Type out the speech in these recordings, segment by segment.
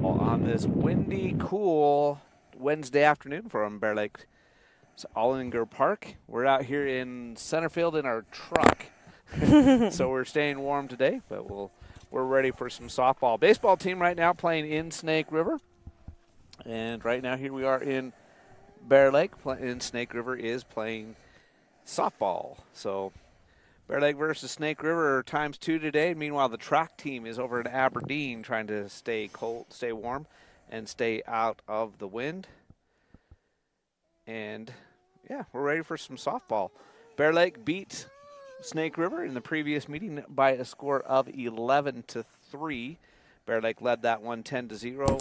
On this windy, cool Wednesday afternoon from Bear Lake Ollinger Park. We're out here in center field in our truck, so we're staying warm today, but we're ready for some softball. Baseball team right now playing in Snake River, and right now here we are in Bear Lake, and Snake River is playing softball. So Bear Lake versus Snake River ×2 today. Meanwhile, the track team is over in Aberdeen trying to stay cold, stay warm, and stay out of the wind. And yeah, we're ready for some softball. Bear Lake beat Snake River in the previous meeting by a score of 11-3. Bear Lake led that one 10-0.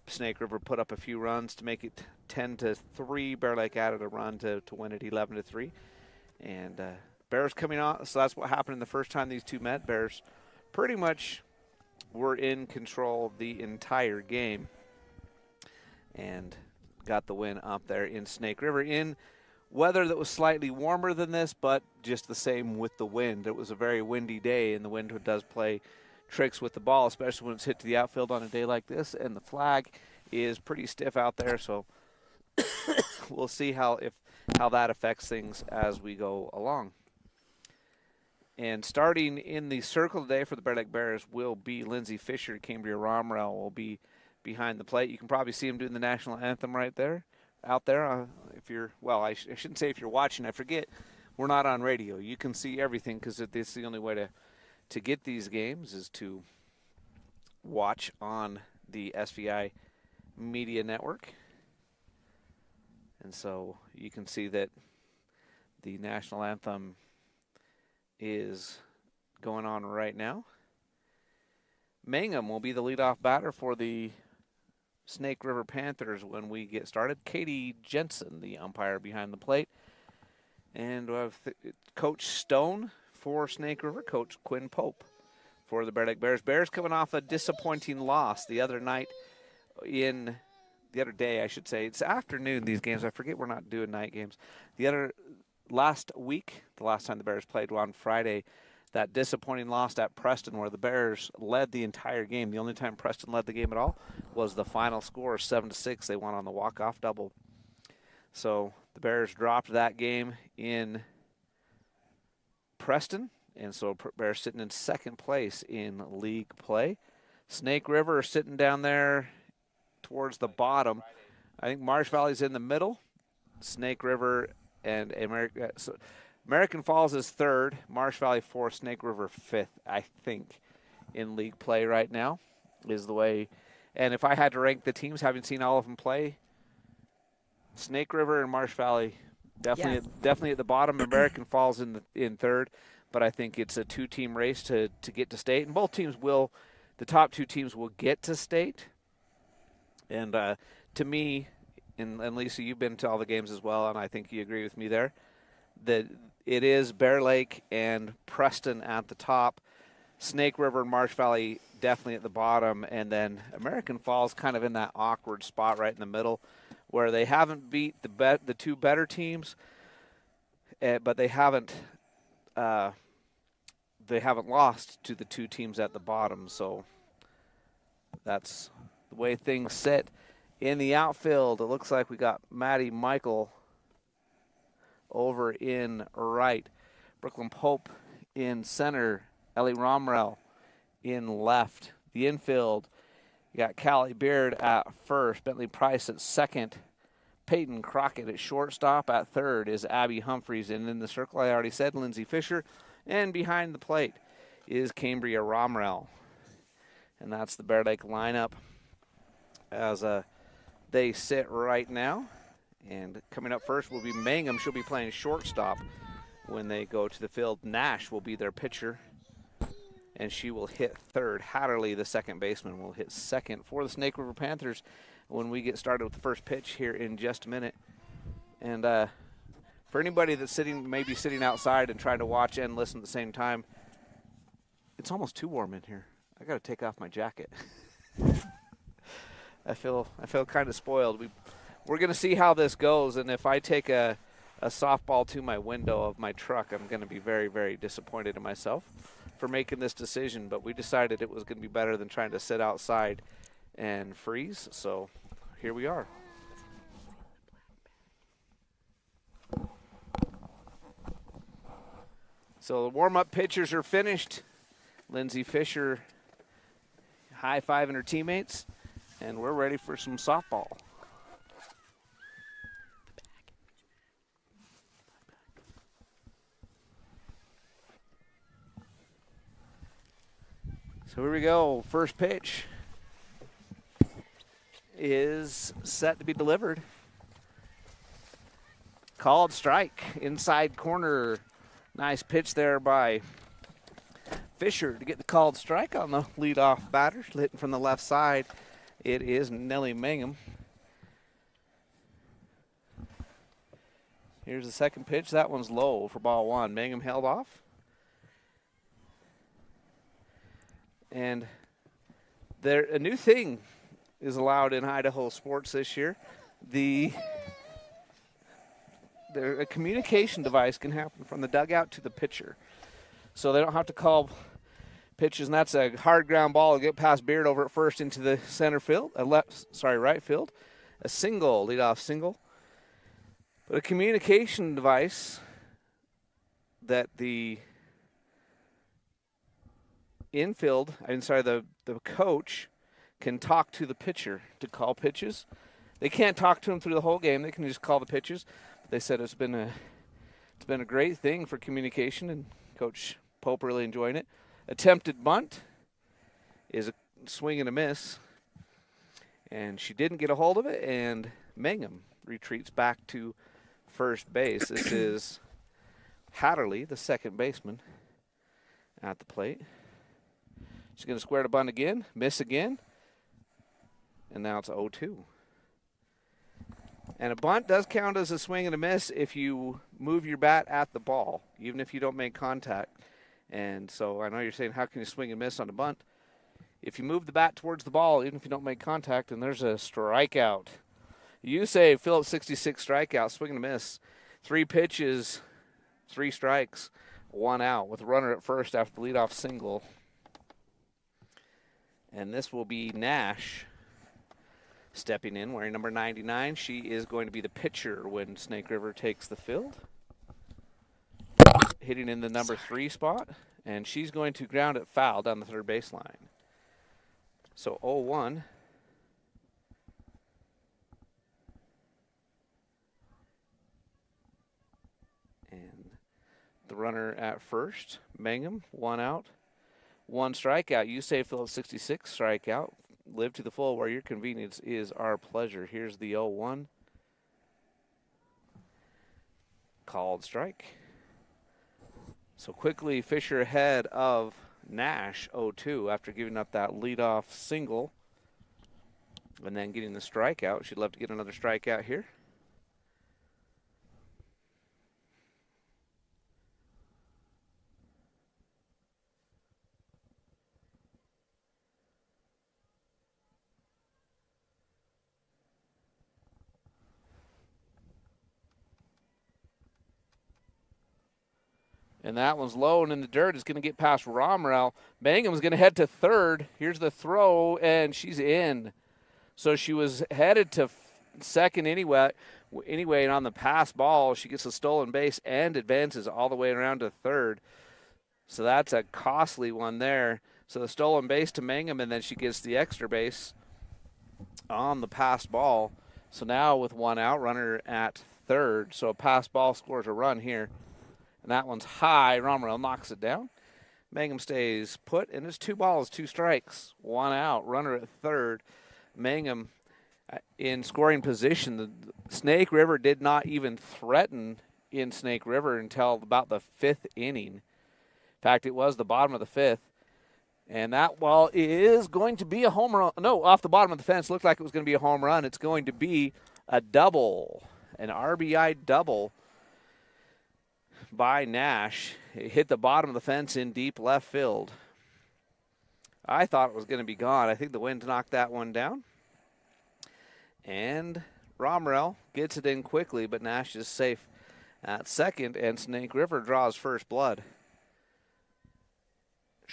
Snake River put up a few runs to make it 10-3. Bear Lake added a run to win it 11-3. And Bears coming on, so that's what happened in the first time these two met. Bears pretty much were in control the entire game and got the win up there in Snake River in weather that was slightly warmer than this, but just the same with the wind. It was a very windy day, and the wind does play tricks with the ball, especially when it's hit to the outfield on a day like this, and the flag is pretty stiff out there, so we'll see how that affects things as we go along. And starting in the circle today for the Bear Lake Bears will be Lindsey Fisher. Cambria Romrell will be behind the plate. You can probably see him doing the national anthem right there, out there. If you're, well, I shouldn't say if you're watching. I forget we're not on radio. You can see everything because this is the only way to get these games is to watch on the SVI Media Network. And so you can see that the national anthem is going on right now. Mangum will be the leadoff batter for the Snake River Panthers when we get started. Katie Jensen, the umpire behind the plate. And we have Coach Stone for Snake River, Coach Quinn Pope for the Bear Lake Bears. Bears coming off a disappointing loss the other day, I should say. It's afternoon, these games. I forget we're not doing night games. Last week, the last time the Bears played on Friday, that disappointing loss at Preston where the Bears led the entire game. The only time Preston led the game at all was the final score, 7-6. They won on the walk-off double. So the Bears dropped that game in Preston, and so Bears sitting in second place in league play. Snake River sitting down there towards the bottom. I think Marsh Valley's in the middle. Snake River and American Falls is third, Marsh Valley fourth, Snake River fifth, I think, in league play right now is the way. And if I had to rank the teams, having seen all of them play, Snake River and Marsh Valley definitely at the bottom. American Falls in third, but I think it's a two-team race to get to state, and both teams the top two teams will get to state. And to me, and Lisa, you've been to all the games as well, and I think you agree with me there, that it is Bear Lake and Preston at the top, Snake River and Marsh Valley definitely at the bottom, and then American Falls kind of in that awkward spot right in the middle where they haven't beat the two better teams, but they haven't lost to the two teams at the bottom. So that's the way things sit. In the outfield, it looks like we got Maddie Michael over in right, Brooklyn Pope in center, Ellie Romrell in left. The infield, you got Callie Beard at first, Bentley Price at second, Peyton Crockett at shortstop. At third is Abby Humphreys, and in the circle, I already said, Lindsey Fisher. And behind the plate is Cambria Romrell. And that's the Bear Lake lineup as they sit right now. And coming up first will be Mangum. She'll be playing shortstop when they go to the field. Nash will be their pitcher, and she will hit third. Hatterley, the second baseman, will hit second for the Snake River Panthers when we get started with the first pitch here in just a minute. And for anybody that's maybe sitting outside and trying to watch and listen at the same time, it's almost too warm in here. I got to take off my jacket. I feel kind of spoiled. We're going to see how this goes, and if I take a softball to my window of my truck, I'm going to be very, very disappointed in myself for making this decision, but we decided it was going to be better than trying to sit outside and freeze. So here we are. So the warm-up pitchers are finished. Lindsay Fisher high-fiving her teammates, and we're ready for some softball. So here we go. First pitch is set to be delivered. Called strike, inside corner. Nice pitch there by Fisher to get the called strike on the leadoff batter. Hitting from the left side, it is Nellie Mangum. Here's the second pitch. That one's low for ball one. Mangum held off. And a new thing is allowed in Idaho sports this year. A communication device can happen from the dugout to the pitcher. So they don't have to call pitches, and that's a hard ground ball. It'll get past Beard over at first into the center field, right field. A single, leadoff single. But a communication device that the the coach can talk to the pitcher to call pitches. They can't talk to him through the whole game. They can just call the pitches. But they said it's been a great thing for communication, and Coach Pope really enjoying it. Attempted bunt is a swing and a miss, and she didn't get a hold of it, and Mangum retreats back to first base. This is Hatterley, the second baseman, at the plate. She's going to square the bunt again, miss again, and now it's 0-2. And a bunt does count as a swing and a miss if you move your bat at the ball, even if you don't make contact. And so I know you're saying, how can you swing and miss on a bunt? If you move the bat towards the ball, even if you don't make contact, and there's a strikeout. You say Phillips 66 strikeout, swing and a miss. 3 pitches, 3 strikes, 1 out with a runner at first after the leadoff single. And this will be Nash stepping in, wearing number 99. She is going to be the pitcher when Snake River takes the field. Hitting in the number 3 spot, and she's going to ground it foul down the third baseline. So 0-1. And the runner at first, Mangum, 1 out. 1 strikeout. You say Phillips 66 strikeout. Live to the full where your convenience is our pleasure. Here's the 0-1. Called strike. So quickly Fisher ahead of Nash 0-2 after giving up that leadoff single and then getting the strikeout. She'd love to get another strikeout here. And that one's low and in the dirt. It's going to get past Romrell. Mangum's going to head to third. Here's the throw, and she's in. So she was headed to second anyway, and on the pass ball, she gets a stolen base and advances all the way around to third. So that's a costly one there. So the stolen base to Mangum, and then she gets the extra base on the pass ball. So now with 1 out, runner at third. So a pass ball scores a run here. And that one's high. Romrell knocks it down. Mangum stays put, and it's 2 balls, 2 strikes, 1 out. Runner at third. Mangum in scoring position. The Snake River did not even threaten in Snake River until about the 5th inning. In fact, it was the bottom of the 5th. And that ball is going to be a home run. No, off the bottom of the fence. Looked like it was going to be a home run. It's going to be a double, an RBI double by Nash. It hit the bottom of the fence in deep left field. I thought it was going to be gone. I think the wind knocked that one down. And Romrell gets it in quickly, but Nash is safe at second, and Snake River draws first blood.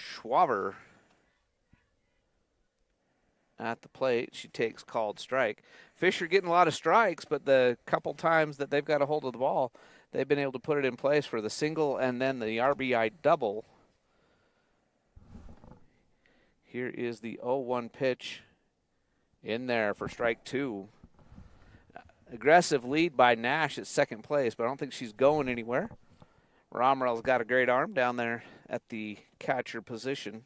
Schwaber at the plate. She takes called strike. Fisher getting a lot of strikes, but the couple times that they've got a hold of the ball, they've been able to put it in place for the single and then the RBI double. Here is the 0-1 pitch in there for strike 2. Aggressive lead by Nash at second place, but I don't think she's going anywhere. Romerell's got a great arm down there at the catcher position.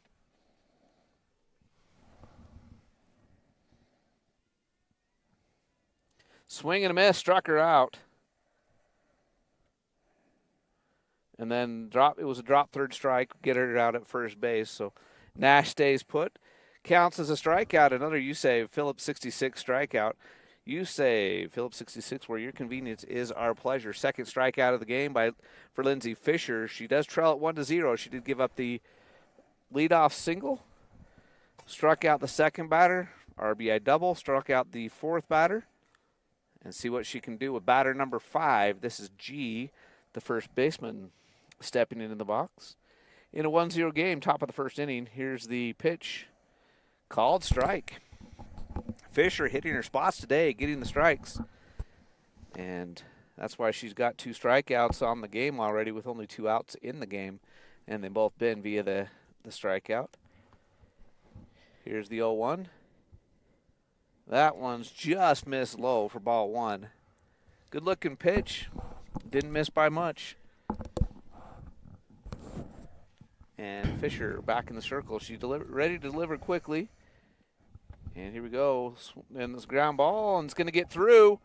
Swing and a miss, struck her out. And then it was a drop third strike, get her out at first base. So Nash stays put. Counts as a strikeout. Another Yusei Phillips 66 strikeout. Yusei Phillips 66, where your convenience is our pleasure. Second strikeout of the game for Lindsay Fisher. She does trail at 1-0. She did give up the leadoff single. Struck out the second batter. RBI double. Struck out the fourth batter. And see what she can do with batter number 5. This is G, the first baseman, stepping into the box. In a 1-0 game, top of the first inning, here's the pitch. Called strike. Fisher hitting her spots today, getting the strikes. And that's why she's got 2 strikeouts on the game already with only 2 outs in the game. And they've both been via the strikeout. Here's the 0-1. That one's just missed low for ball 1. Good looking pitch. Didn't miss by much. And Fisher back in the circle. She's ready to deliver quickly. And here we go. And this ground ball, and it's going to get through.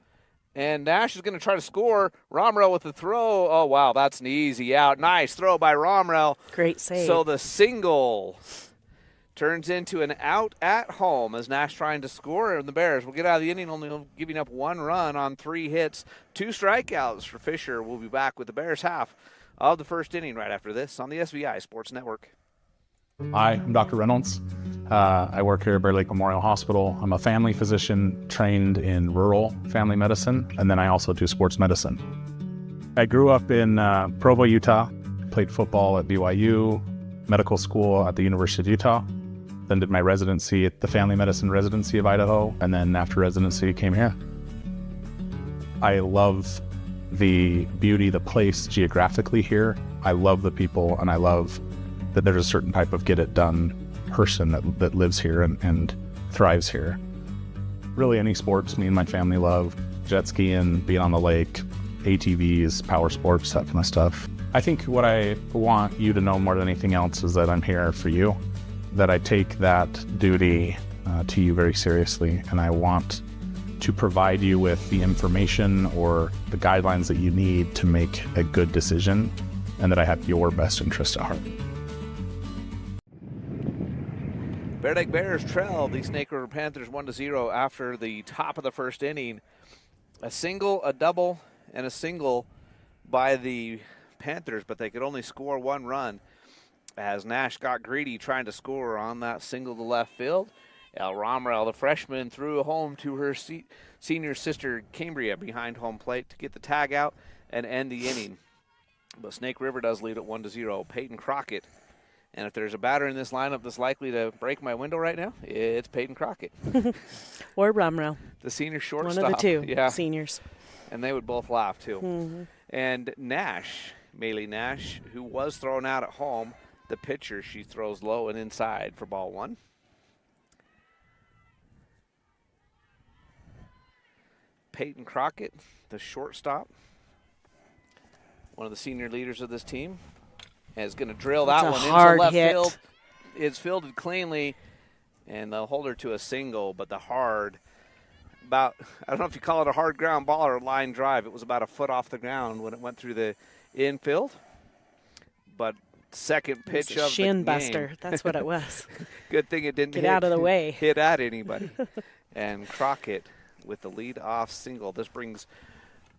And Nash is going to try to score. Romerell with the throw. Oh, wow, that's an easy out. Nice throw by Romerell. Great save. So the single turns into an out at home as Nash trying to score. And the Bears will get out of the inning only giving up 1 run on 3 hits. 2 strikeouts for Fisher. We'll be back with the Bears half of the first inning right after this on the SVI Sports Network. Hi, I'm Dr. Reynolds. I work here at Bear Lake Memorial Hospital. I'm a family physician trained in rural family medicine, and then I also do sports medicine. I grew up in Provo, Utah, played football at BYU, medical school at the University of Utah, then did my residency at the Family Medicine Residency of Idaho, and then after residency came here. I love the beauty, the place geographically here. I love the people, and I love that there's a certain type of get-it-done person that lives here and thrives here. Really any sports me and my family love. Jet skiing, being on the lake, ATVs, power sports, that kind of stuff. I think what I want you to know more than anything else is that I'm here for you, that I take that duty to you very seriously, and I want to provide you with the information or the guidelines that you need to make a good decision, and that I have your best interest at heart. Bear Lake Bears trail the Snake River Panthers 1-0 after the top of the first inning. A single, a double, and a single by the Panthers, but they could only score 1 run as Nash got greedy trying to score on that single to left field. El Romerell, the freshman, threw home to her senior sister Cambria behind home plate to get the tag out and end the inning. But Snake River does lead at 1-0. Peyton Crockett. And if there's a batter in this lineup that's likely to break my window right now, it's Peyton Crockett. Or Romerell. The senior shortstop. One of the 2 yeah. seniors. And they would both laugh, too. Mm-hmm. And Nash, Maylee Nash, who was thrown out at home, the pitcher, she throws low and inside for ball 1. Peyton Crockett, the shortstop, one of the senior leaders of this team, is going to drill that one into left field. It's fielded cleanly, and they'll hold her to a single, but the hard, I don't know if you call it a hard ground ball or a line drive. It was about a foot off the ground when it went through the infield. But second pitch of shin the buster. game. That's what it was. Good thing it didn't get out of the way. Hit at anybody. And Crockett with the lead-off single. This brings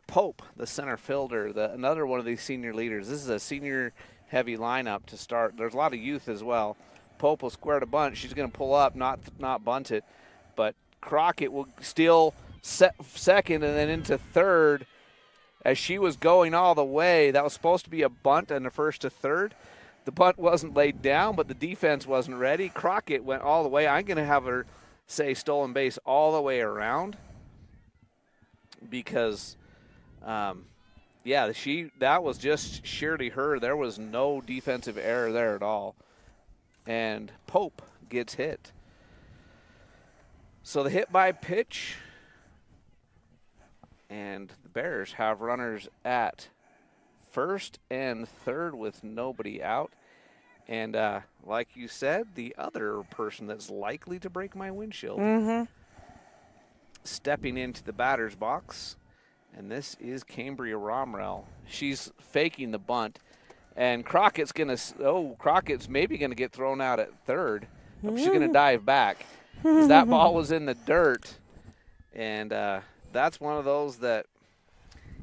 Pope, the center fielder, another one of these senior leaders. This is a senior-heavy lineup to start. There's a lot of youth as well. Pope will square to bunt. She's going to pull up, not bunt it. But Crockett will steal second and then into third. As she was going all the way, that was supposed to be a bunt and a first to third. The bunt wasn't laid down, but the defense wasn't ready. Crockett went all the way. I'm going to have her say stolen base all the way around because, that was just surely her. There was no defensive error there at all. And Pope gets hit. So the hit by pitch, and the Bears have runners at first and third with nobody out. And like you said, the other person that's likely to break my windshield stepping into the batter's box, and this is Cambria Romrell. She's faking the bunt, and Crockett's maybe going to get thrown out at third. She's going to dive back. That ball was in the dirt, and that's one of those that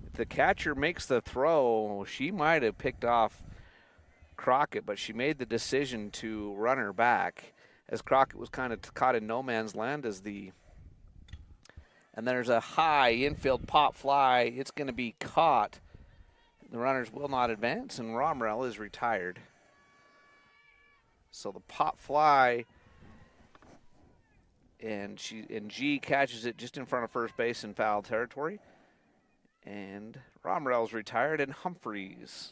if the catcher makes the throw, she might have picked off Crockett, but she made the decision to run her back as Crockett was kind of caught in no man's land and there's a high infield pop fly. It's going to be caught. The runners will not advance, and Romrell is retired. So the pop fly, and G catches it just in front of first base in foul territory. And Romrell's retired, and Humphreys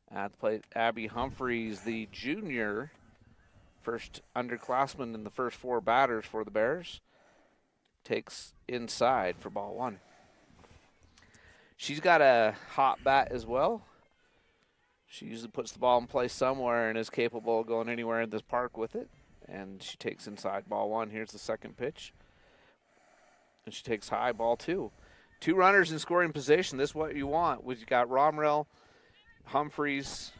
at the plate. Abby Humphreys, the junior, first underclassman in the first 4 batters for the Bears, takes inside for ball 1. She's got a hot bat as well. She usually puts the ball in play somewhere and is capable of going anywhere in this park with it. And she takes inside ball 1. Here's the second pitch. And she takes high ball 2. 2 runners in scoring position. This is what you want. We've got Romrell, Humphreys,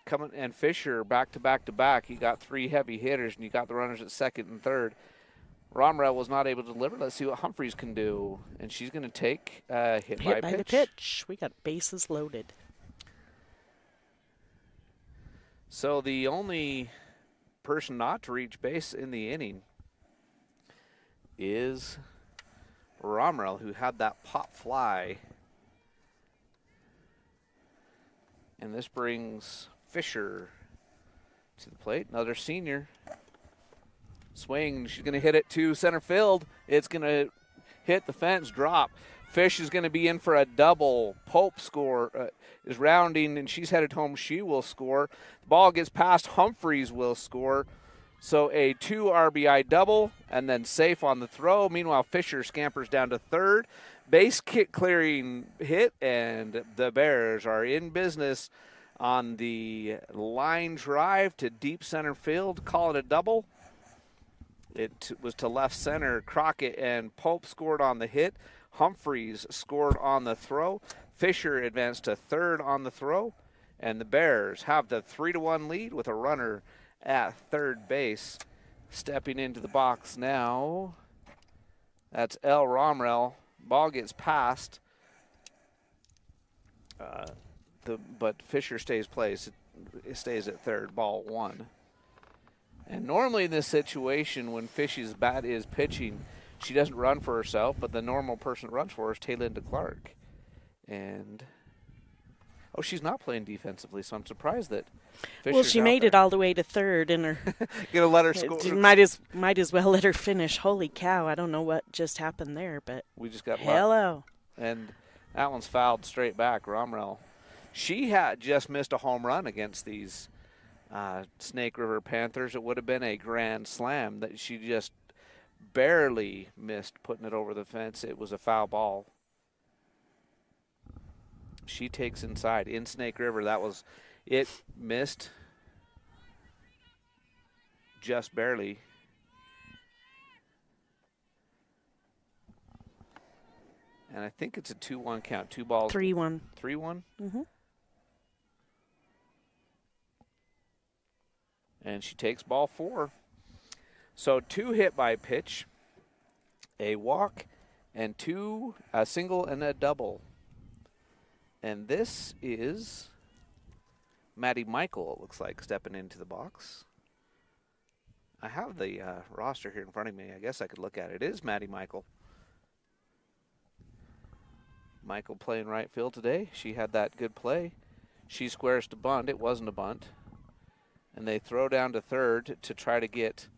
coming, and Fisher back to back to back. You got 3 heavy hitters, and you got the runners at second and third. Romrell was not able to deliver. Let's see what Humphreys can do. And she's going to take hit by the pitch. We got bases loaded. So the only person not to reach base in the inning is Romrell, who had that pop fly. And this brings Fisher to the plate. Another senior. Swing. She's going to hit it to center field. It's going to hit the fence, drop. Fish is going to be in for a double. Pope is rounding, and she's headed home. She will score. The ball gets past. Humphreys will score. So a 2 RBI double, and then safe on the throw. Meanwhile, Fisher scampers down to third. Base kick clearing hit, and the Bears are in business on the line drive to deep center field. Call it a double. It was to left center. Crockett and Pope scored on the hit. Humphreys scored on the throw. Fisher advanced to third on the throw. And the Bears have the 3-1 lead with a runner at third base. Stepping into the box now, that's L. Romrell. Ball gets passed. But Fisher stays at third, ball 1. And normally in this situation, when Fishy's bat is pitching, she doesn't run for herself, but the normal person that runs for her is Taylinda Clark. And, she's not playing defensively, so I'm surprised that Fisher's Well, she made it all the way to third in her. Gonna let her score. Might as well let her finish. Holy cow, I don't know what just happened there, but we just got hello. And that one's fouled straight back, Romrell. She had just missed a home run against these Snake River Panthers. It would have been a grand slam that she just barely missed putting it over the fence. It was a foul ball. She takes inside in Snake River. It missed just barely. And I think it's a 2-1 count. 2 balls. 3-1. 3-1? Mm-hmm. And she takes ball 4. So 2 hit by pitch, a walk, and a single and a double. And this is Maddie Michael, it looks like, stepping into the box. I have the roster here in front of me. I guess I could look at it. It is Maddie Michael. Michael playing right field today. She had that good play. She squares to bunt. It wasn't a bunt. And they throw down to third to try to get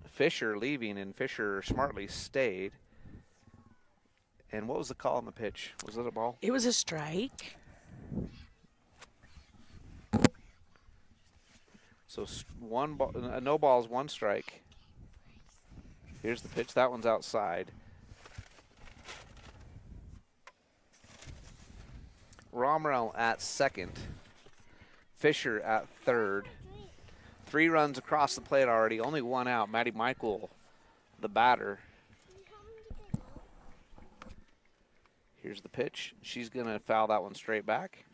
Fisher leaving, and Fisher smartly stayed. And what was the call on the pitch? Was it a ball? It was a strike. So one ball, no balls, one strike. Here's the pitch. That one's outside. Romrell at second. Fisher at third. 3 runs across the plate already. Only 1 out. Maddie Michael, the batter. Here's the pitch. She's going to foul that one straight back.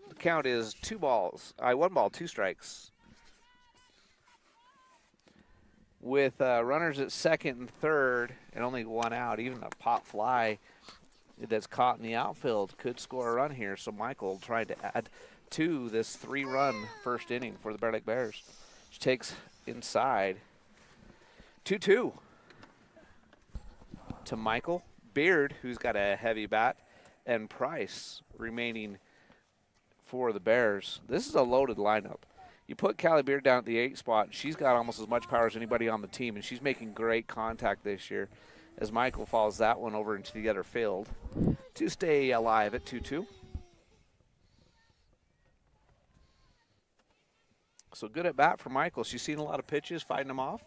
The count is 2 balls. 1 ball, 2 strikes. With runners at second and third and only 1 out, even a pop fly that's caught in the outfield could score a run here. So Michael tried to add to this 3-run first inning for the Bear Lake Bears. She takes inside. 2-2 to Michael. Beard, who's got a heavy bat, and Price remaining for the Bears. This is a loaded lineup. You put Callie Beard down at the 8 spot. She's got almost as much power as anybody on the team, and she's making great contact this year as Michael follows that one over into the other field to stay alive at 2-2. So good at bat for Michael. She's seen a lot of pitches, fighting them off.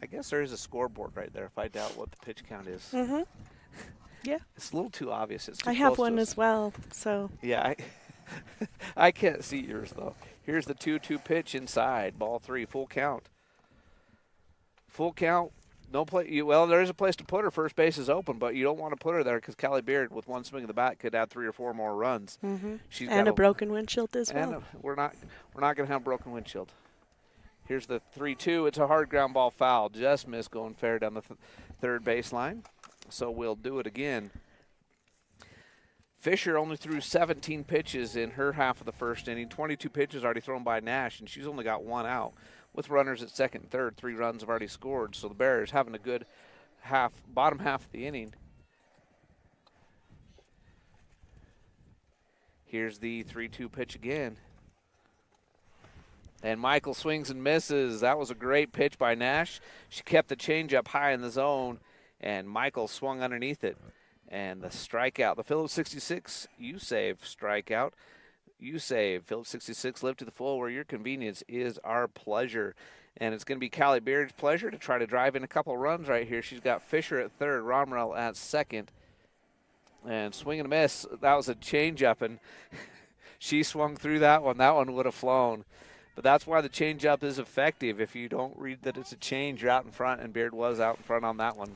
I guess there is a scoreboard right there if I doubt what the pitch count is. Mm-hmm. Yeah. It's a little too obvious. It's too I have close to one us. as well, so. Yeah, I can't see yours, though. Here's the 2-2 pitch inside. Ball 3, full count. Full count. No play. Well, there is a place to put her. First base is open, but you don't want to put her there because Callie Beard, with one swing of the bat, could add 3 or 4 more runs. Mm-hmm. She's And got a broken windshield as well. And we're not going to have broken windshield. Here's the 3-2. It's a hard ground ball foul. Just missed going fair down the third baseline. So we'll do it again. Fisher only threw 17 pitches in her half of the first inning. 22 pitches already thrown by Nash, and she's only got 1 out. With runners at second and third, 3 runs have already scored. So the Bears having a good bottom half of the inning. Here's the 3-2 pitch again. And Michael swings and misses. That was a great pitch by Nash. She kept the changeup high in the zone, and Michael swung underneath it. And the strikeout, the Phillips 66 U-Save strikeout. U-Save, Phillips 66, live to the full where your convenience is our pleasure. And it's going to be Callie Beard's pleasure to try to drive in a couple runs right here. She's got Fisher at third, Romrell at second. And swing and a miss. That was a changeup, and she swung through that one. That one would have flown. But that's why the changeup is effective. If you don't read that it's a change, you're out in front, and Beard was out in front on that one.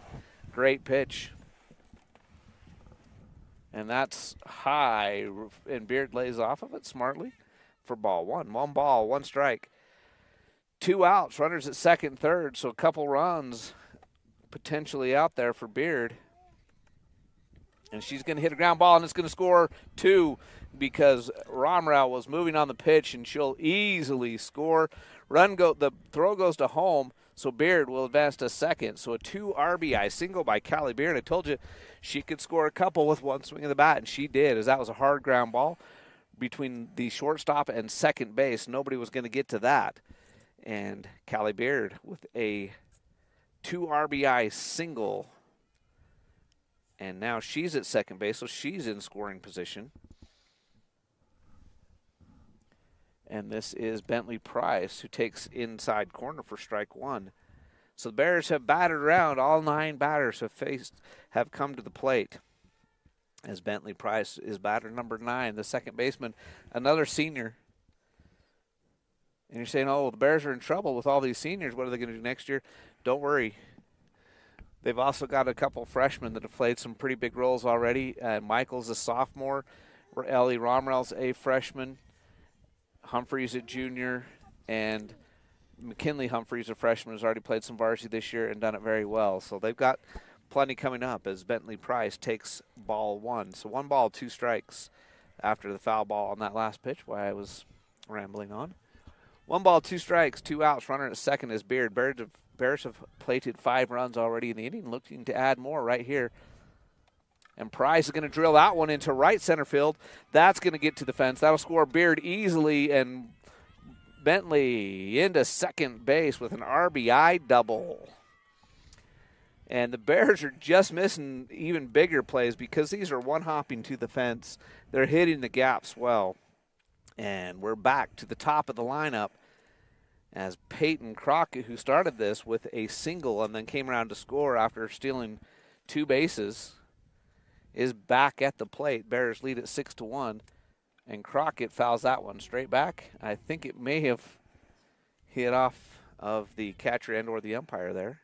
Great pitch. And that's high, and Beard lays off of it smartly for ball 1. 1 ball, 1 strike. 2 outs, runners at second and third, so a couple runs potentially out there for Beard. And she's going to hit a ground ball, and it's going to score 2 because Romrell was moving on the pitch, and she'll easily score. The throw goes to home, so Beard will advance to second. So a 2 RBI single by Callie Beard. I told you she could score a couple with one swing of the bat, and she did, as that was a hard ground ball between the shortstop and second base. Nobody was going to get to that. And Callie Beard with a 2 RBI single. And now she's at second base, so she's in scoring position. And this is Bentley Price, who takes inside corner for strike 1. So the Bears have batted around. All 9 batters have come to the plate. As Bentley Price is batter number 9, the second baseman, another senior. And you're saying, oh, the Bears are in trouble with all these seniors. What are they going to do next year? Don't worry. They've also got a couple freshmen that have played some pretty big roles already. Michael's a sophomore. Ellie Romrell's a freshman. Humphreys a junior. And McKinley Humphreys, a freshman, has already played some varsity this year and done it very well. So they've got plenty coming up as Bentley Price takes ball 1. So 1 ball, 2 strikes after the foul ball on that last pitch, while I was rambling on. 1 ball, 2 strikes, 2 outs. Runner at second is Beard. Bears have plated 5 runs already in the inning, looking to add more right here. And Price is going to drill that one into right center field. That's going to get to the fence. That'll score Beard easily, and Bentley into second base with an RBI double. And the Bears are just missing even bigger plays because these are one-hopping to the fence. They're hitting the gaps well. And we're back to the top of the lineup as Peyton Crockett, who started this with a single and then came around to score after stealing 2 bases, is back at the plate. Bears lead at 6-1, and Crockett fouls that one straight back. I think it may have hit off of the catcher and or the umpire there.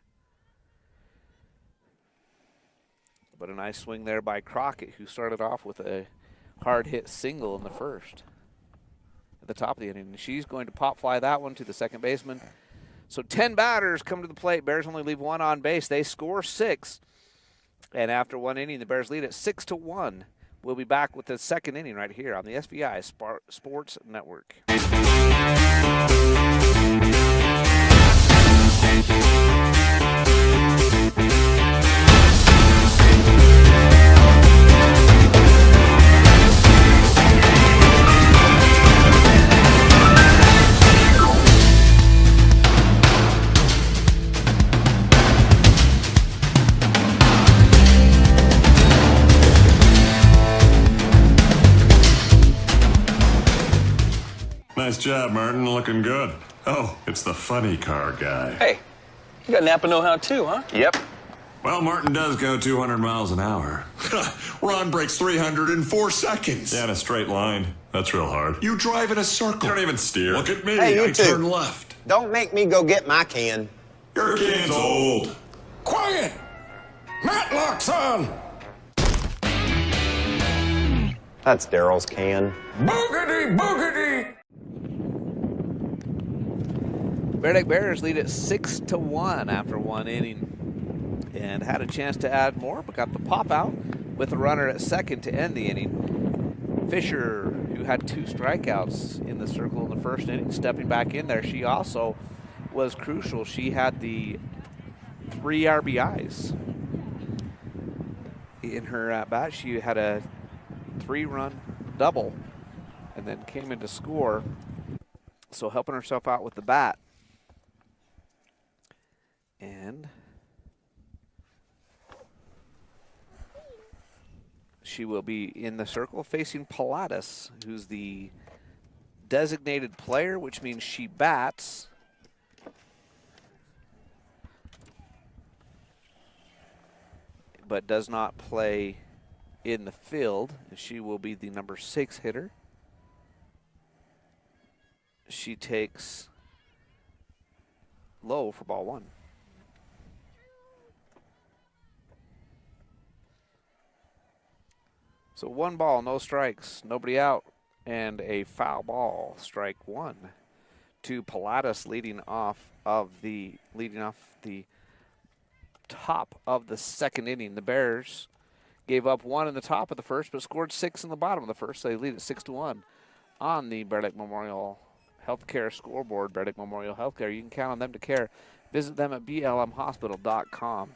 But a nice swing there by Crockett, who started off with a hard hit single in the first at the top of the inning. She's going to pop fly that one to the second baseman. So 10 batters come to the plate. Bears only leave 1 on base. They score 6. And after 1 inning, the Bears lead at 6-1. We'll be back with the second inning right here on the SVI Sports Network. Nice job, Martin. Looking good. Oh, it's the funny car guy. Hey, you got Napa know-how too, huh? Yep. Well, Martin does go 200 miles an hour. Ron breaks 300 in 4 seconds. Yeah, in a straight line. That's real hard. You drive in a circle. You don't even steer. Look at me. Hey, you I two. turn left. Don't make me go get my can. Your can's old. Quiet! Matlock's on! That's Daryl's can. Boogity, boogity! Bear Lake Bears lead at 6-1 after 1 inning, and had a chance to add more, but got the pop out with a runner at second to end the inning. Fisher, who had 2 strikeouts in the circle in the first inning, stepping back in there. She also was crucial. She had the 3 RBIs in her at bat. She had a 3-run double and then came in to score, so helping herself out with the bat. And she will be in the circle facing Pilatus, who's the designated player, which means she bats. But does not play in the field. She will be the number 6 hitter. She takes low for ball 1. So 1 ball, no strikes, nobody out, and a foul ball, strike 1 to Pilatus, leading off the top of the second inning. The Bears gave up 1 in the top of the first, but scored 6 in the bottom of the first, so they lead at 6-1 on the Bear Lake Memorial Healthcare scoreboard. Bear Lake Memorial Healthcare, you can count on them to care. Visit them at blmhospital.com.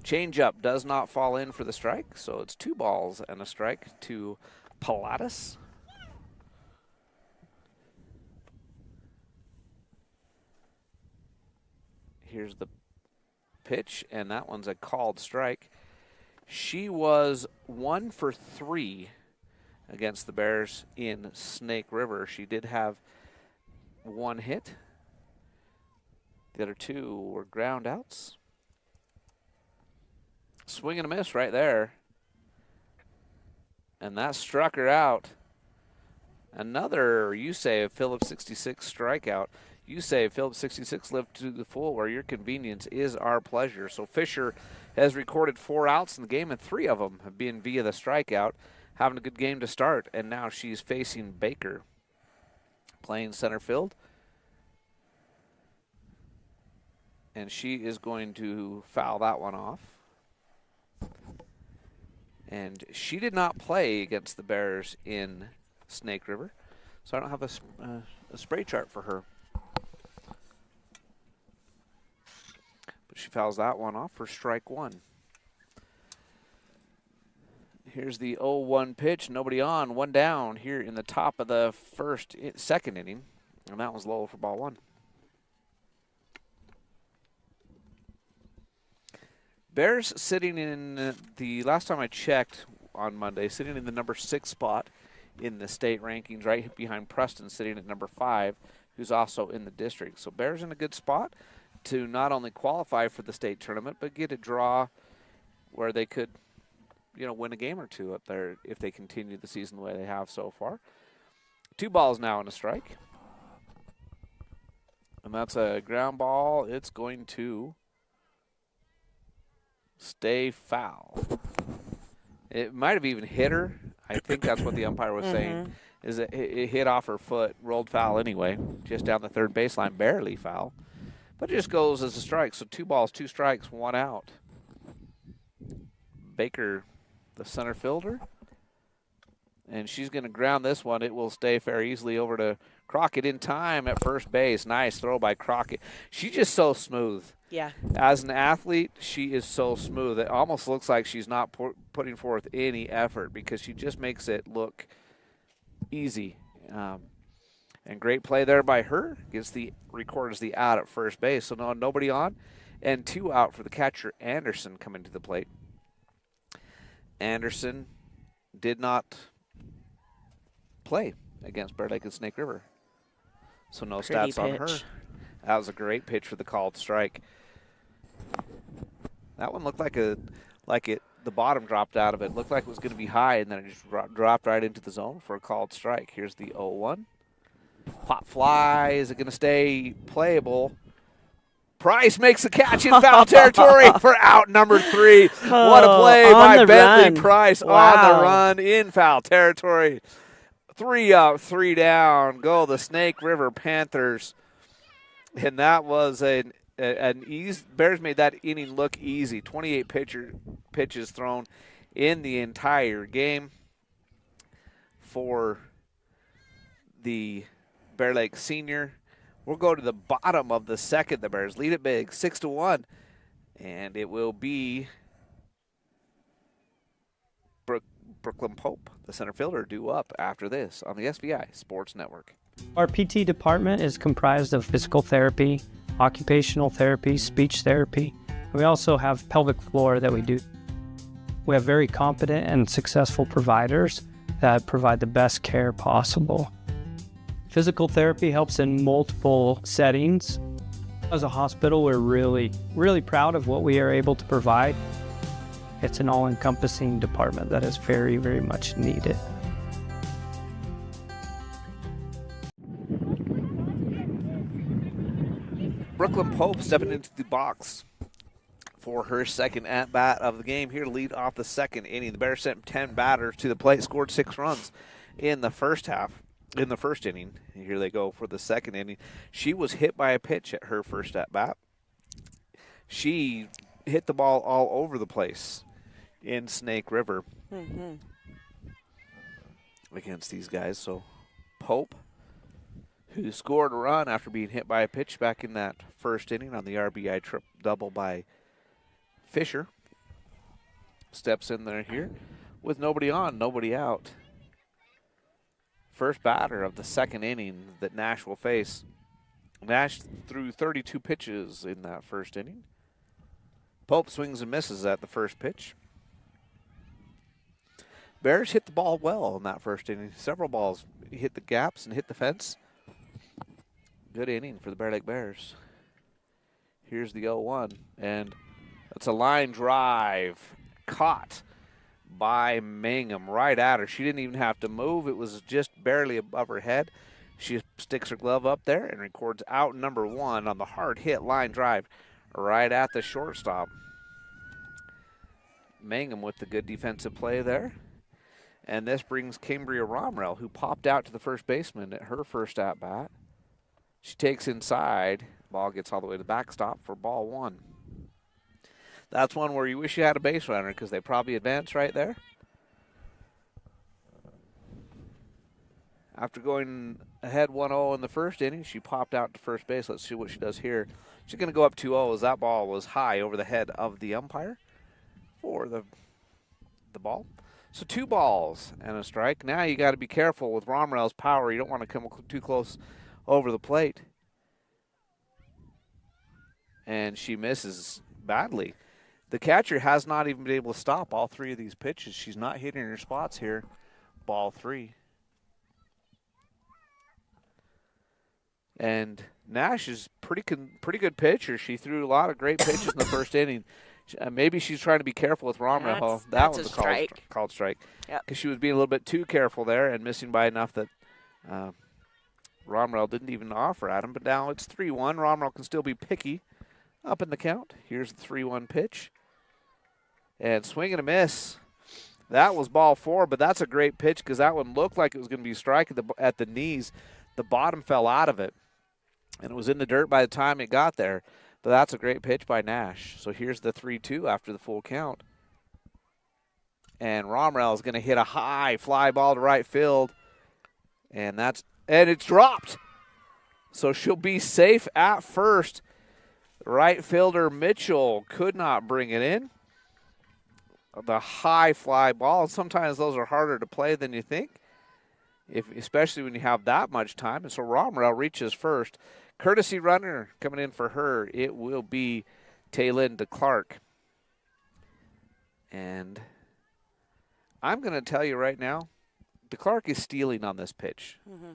Changeup does not fall in for the strike, so it's 2 balls and a strike to Pilatus. Here's the pitch, and that one's a called strike. She was 1 for 3 against the Bears in Snake River. She did have 1 hit. The other 2 were ground outs. Swing and a miss right there. And that struck her out. Another Yusei Phillips 66 strikeout. Yusei Phillips 66 lived to the full, where your convenience is our pleasure. So Fisher has recorded 4 outs in the game, and 3 of them have been via the strikeout. Having a good game to start, and now she's facing Baker, playing center field. And she is going to foul that one off. And she did not play against the Bears in Snake River, so I don't have a spray chart for her. But she fouls that one off for strike 1. Here's the 0-1 pitch. Nobody on. One down here in the top of the second inning. And that was low for ball one. Bears sitting in the last time I checked on Monday, sitting in the number 6 spot in the state rankings, right behind Preston, sitting at number 5, who's also in the district. So Bears in a good spot to not only qualify for the state tournament, but get a draw where they could, win a game or two up there if they continue the season the way they have so far. 2 balls now and a strike. And that's a ground ball. It's going to stay foul. It might have even hit her. I think that's what the umpire was saying, is that it hit off her foot, rolled foul anyway, just down the third baseline, barely foul. But it just goes as a strike. So 2 balls, 2 strikes, 1 out. Baker, the center fielder. And she's going to ground this one. It will stay fair easily over to Crockett in time at first base. Nice throw by Crockett. She's just so smooth. Yeah. As an athlete, she is so smooth. It almost looks like she's not putting forth any effort because she just makes it look easy. And great play there by her. Records the out at first base. So nobody on. And 2 out for the catcher, Anderson, coming to the plate. Anderson did not play against Bear Lake and Snake River. So no Pretty stats on pitch. her. That was a great pitch for the called strike. That one looked like the bottom dropped out of it. Looked like it was going to be high, and then it just dropped right into the zone for a called strike. Here's the 0-1. Pop fly. Is it going to stay playable? Price makes the catch in foul territory for out number 3. What a play by Bentley run. Price on the run in foul territory. 3 out, 3 down. Go the Snake River Panthers. And that was an easy. Bears made that inning look easy. 28 pitches thrown in the entire game for the Bear Lake senior. We'll go to the bottom of the second. The Bears lead it big, 6-1. And it will be Brooklyn Pope, the center fielder, due up after this on the SVI Sports Network. Our PT department is comprised of physical therapy, occupational therapy, speech therapy. We also have pelvic floor that we do. We have very competent and successful providers that provide the best care possible. Physical therapy helps in multiple settings. As a hospital, we're really, really proud of what we are able to provide. It's an all-encompassing department that is very, very much needed. Brooklyn Pope stepping into the box for her second at-bat of the game here to lead off the second inning. The Bears sent 10 batters to the plate, scored 6 runs in the first inning. And here they go for the second inning. She was hit by a pitch at her first at-bat. She hit the ball all over the place in Snake River against these guys. So Pope, who scored a run after being hit by a pitch back in that first inning on the RBI double by Fisher, steps in there here with nobody on, nobody out. First batter of the second inning that Nash will face. Nash threw 32 pitches in that first inning. Pope swings and misses at the first pitch. Bears hit the ball well in that first inning. Several balls hit the gaps and hit the fence. Good inning for the Bear Lake Bears. Here's the 0-1, and that's a line drive caught by Mangum right at her. She didn't even have to move. It was just barely above her head. She sticks her glove up there and records out number 1 on the hard hit line drive right at the shortstop. Mangum with the good defensive play there. And this brings Cambria Romrell, who popped out to the first baseman at her first at-bat. She takes inside. Ball gets all the way to the backstop for ball 1. That's one where you wish you had a base runner because they probably advanced right there. After going ahead 1-0 in the first inning, she popped out to first base. Let's see what she does here. She's going to go up 2-0 as that ball was high over the head of the umpire for the ball. So 2 balls and a strike. Now you got to be careful with Romrell's power. You don't want to come too close over the plate. And she misses badly. The catcher has not even been able to stop all 3 of these pitches. She's not hitting her spots here. Ball 3. And Nash is pretty good pitcher. She threw a lot of great pitches in the first inning. Maybe she's trying to be careful with Romrell. That was a called strike. Because she was being a little bit too careful there and missing by enough that Romrell didn't even offer at him. But now it's 3-1. Romrell can still be picky up in the count. Here's the 3-1 pitch. And swing and a miss. That was ball 4, but that's a great pitch because that one looked like it was going to be a strike at the knees. The bottom fell out of it, and it was in the dirt by the time it got there. But that's a great pitch by Nash. So here's the 3-2 after the full count. And Romrell is going to hit a high fly ball to right field, and it's dropped. So she'll be safe at first. Right fielder Mitchell could not bring it in. The high fly ball. Sometimes those are harder to play than you think, especially when you have that much time. And so Romrell reaches first. Courtesy runner coming in for her. It will be Taylin DeClark. And I'm going to tell you right now, DeClark is stealing on this pitch. Mm-hmm.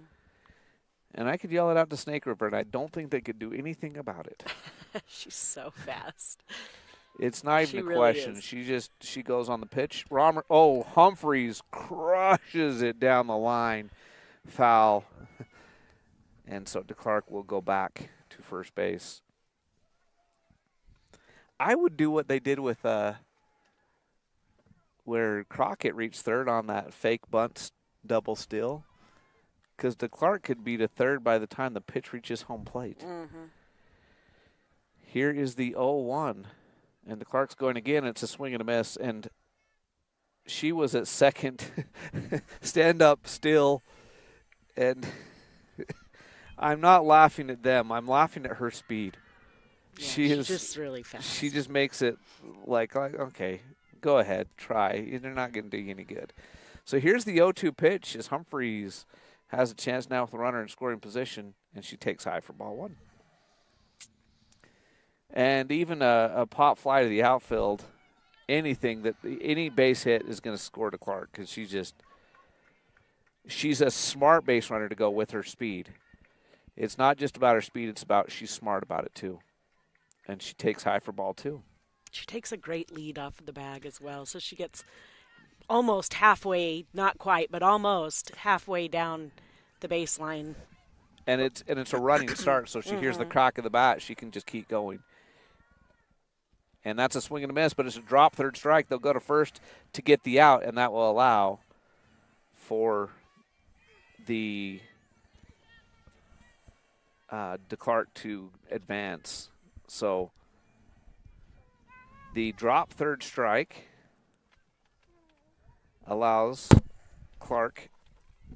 And I could yell it out to Snake River, and I don't think they could do anything about it. She's so fast. It's not even a question. She goes on the pitch. Humphreys crushes it down the line. Foul. And so DeClark will go back to first base. I would do what they did with where Crockett reached third on that fake bunt double steal, because DeClark could be to third by the time the pitch reaches home plate. Mm-hmm. Here is the 0-1. And DeClark's going again. It's a swing and a miss. And she was at second. Stand up still. And I'm not laughing at them. I'm laughing at her speed. Yeah, she's just really fast. She just makes it like, okay, go ahead, try. They're not going to do you any good. So here's the 0-2 pitch as Humphreys has a chance now with the runner in scoring position, and she takes high for ball 1. And even a pop fly to the outfield, any base hit is going to score to Clark because she's a smart base runner to go with her speed. It's not just about her speed; it's about she's smart about it too. And she takes high for ball 2. She takes a great lead off of the bag as well, so she gets almost halfway, not quite, but almost halfway down the baseline. And it's a running start, so she hears the crack of the bat. She can just keep going. And that's a swing and a miss, but it's a drop third strike. They'll go to first to get the out, and that will allow for the DeClark to advance. So the drop third strike allows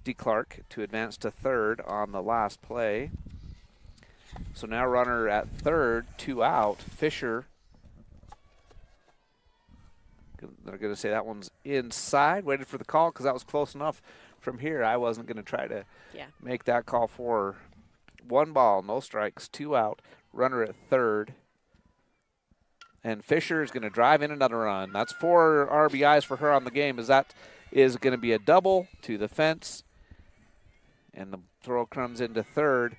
DeClark to advance to third on the last play. So now runner at third, 2 out. Fisher, they're going to say that one's inside. Waited for the call because that was close enough from here. I wasn't going to try to make that call for her. 1 ball, no strikes, 2 out. Runner at third. And Fisher is going to drive in another run. That's 4 RBIs for her on the game, as that is going to be a double to the fence. And the throw comes into third.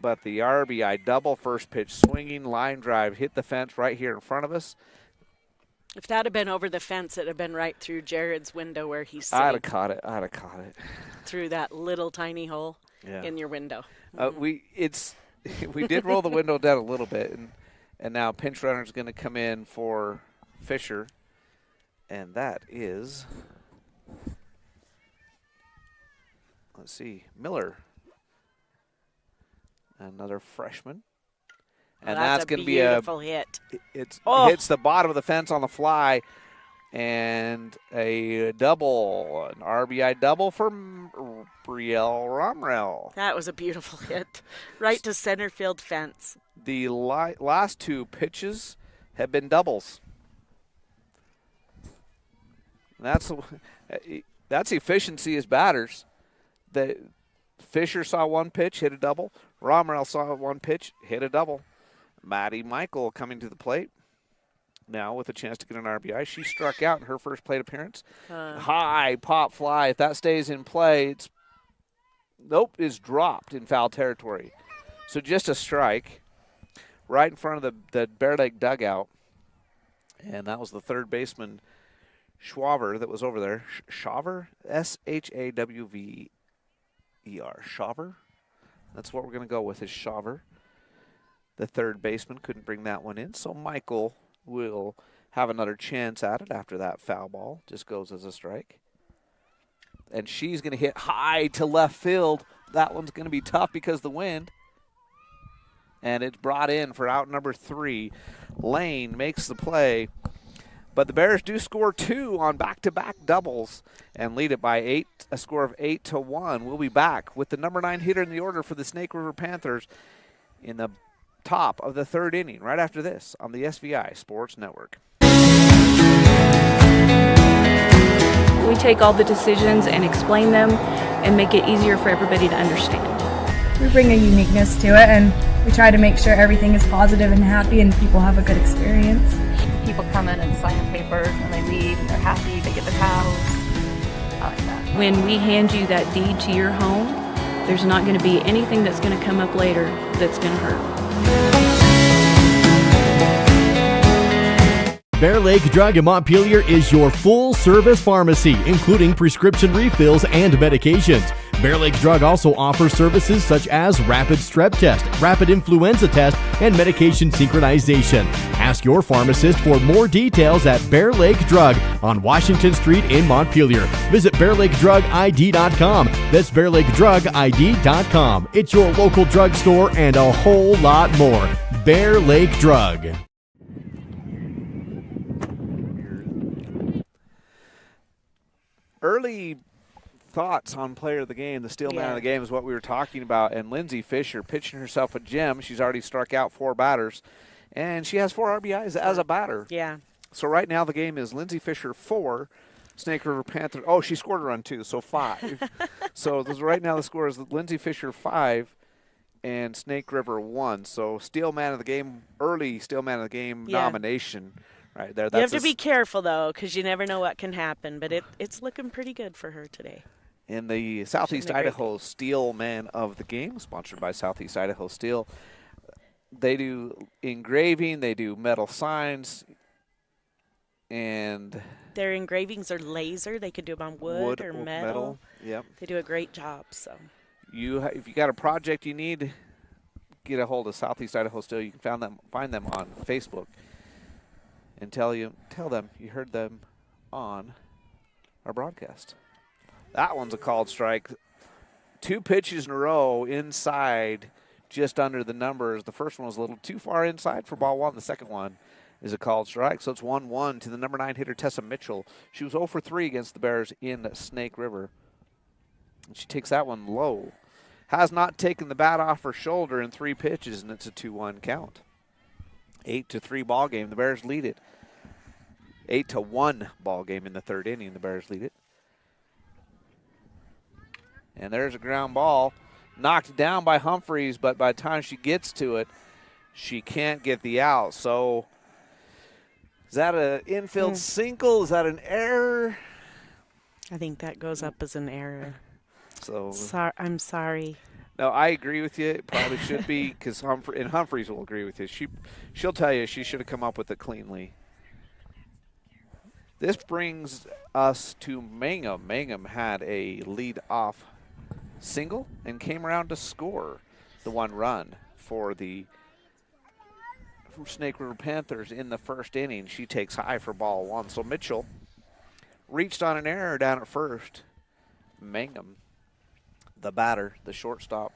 But the RBI double first pitch, swinging line drive, hit the fence right here in front of us. If that had been over the fence, it would have been right through Jared's window where he's sitting. I'd have caught it. Through that little tiny hole in your window. We did roll the window down a little bit, and now pinch runner is going to come in for Fisher, and that is, let's see, Miller, another freshman. And that's going to be a beautiful hit. It hits the bottom of the fence on the fly, and a double, an RBI double for Brielle Romrell. That was a beautiful hit, right to center field fence. The last 2 pitches have been doubles. That's efficiency as batters. Fisher saw one pitch, hit a double. Romerell saw one pitch, hit a double. Maddie Michael coming to the plate now with a chance to get an RBI. She struck out in her first plate appearance. High pop fly. If that stays in play, is dropped in foul territory. So just a strike right in front of the Bear Lake dugout. And that was the third baseman, Schwaver, that was over there. Schwaver? Shawver. Schwaver? That's what we're going to go with, is Schwaver. The third baseman couldn't bring that one in, so Michael will have another chance at it after that foul ball. Just goes as a strike. And she's going to hit high to left field. That one's going to be tough because of the wind. And it's brought in for out number 3. Lane makes the play. But the Bears do score 2 on back-to-back doubles and lead it by a score of 8-1. We'll be back with the number 9 hitter in the order for the Snake River Panthers in the top of the third inning right after this on the SVI Sports Network. We take all the decisions and explain them and make it easier for everybody to understand. We bring a uniqueness to it, and we try to make sure everything is positive and happy and people have a good experience. People come in and sign papers and they leave and they're happy, they get their house. I like that. When we hand you that deed to your home, there's not going to be anything that's going to come up later that's going to hurt. Bear Lake Drug in Montpelier is your full-service pharmacy, including prescription refills and medications. Bear Lake Drug also offers services such as rapid strep test, rapid influenza test, and medication synchronization. Ask your pharmacist for more details at Bear Lake Drug on Washington Street in Montpelier. Visit BearLakeDrugID.com. That's BearLakeDrugID.com. It's your local drugstore and a whole lot more. Bear Lake Drug. Early thoughts on player of the game, the steel man of the game is what we were talking about. And Lindsay Fisher pitching herself a gem. She's already struck out 4 batters, and she has 4 RBIs as a batter. Yeah. So right now the game is Lindsay Fisher 4, Snake River Panther. Oh, she scored a run too, so 5. So right now the score is Lindsay Fisher 5 and Snake River 1. So steel man of the game, early steel man of the game nomination. Right there. You have to be careful, though, because you never know what can happen. But it's looking pretty good for her today. In the Southeast Idaho Steel Man of the Game, sponsored by Southeast Idaho Steel. They do engraving, they do metal signs, and their engravings are laser. They could do them on wood or metal. Yep. They do a great job. So, if you got a project you need, get a hold of Southeast Idaho Steel. You can find them on Facebook. And tell them you heard them on our broadcast. That one's a called strike. 2 pitches in a row inside, just under the numbers. The first one was a little too far inside for ball 1. The second one is a called strike. So it's 1-1 to the number 9 hitter, Tessa Mitchell. She was 0 for 3 against the Bears in Snake River. And she takes that one low. Has not taken the bat off her shoulder in 3 pitches, and it's a 2-1 count. 8-3 ball game. The Bears lead it. 8-1 ball game in the third inning. The Bears lead it. And there's a ground ball knocked down by Humphreys, but by the time she gets to it, she can't get the out. So is that an infield single? Is that an error? I think that goes up as an error. So I'm sorry. No, I agree with you. It probably should be, because Humphreys will agree with you. She'll tell you she should have come up with it cleanly. This brings us to Mangum. Mangum had a lead-off single and came around to score the 1 run for the Snake River Panthers in the first inning. She takes high for ball 1. So Mitchell reached on an error down at first. Mangum, the batter, the shortstop,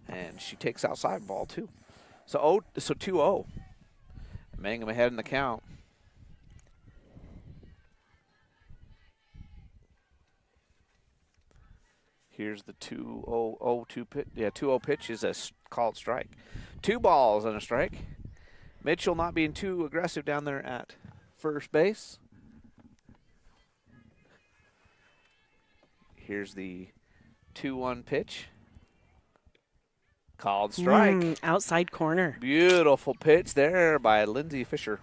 and she takes outside ball 2. So 2-0. Mangum ahead in the count. Here's the 2-0 pitch. Yeah, 2-0 pitch is a called strike. 2 balls and a strike. Mitchell not being too aggressive down there at first base. Here's the 2-1 pitch. Called strike. Outside corner. Beautiful pitch there by Lindsay Fisher.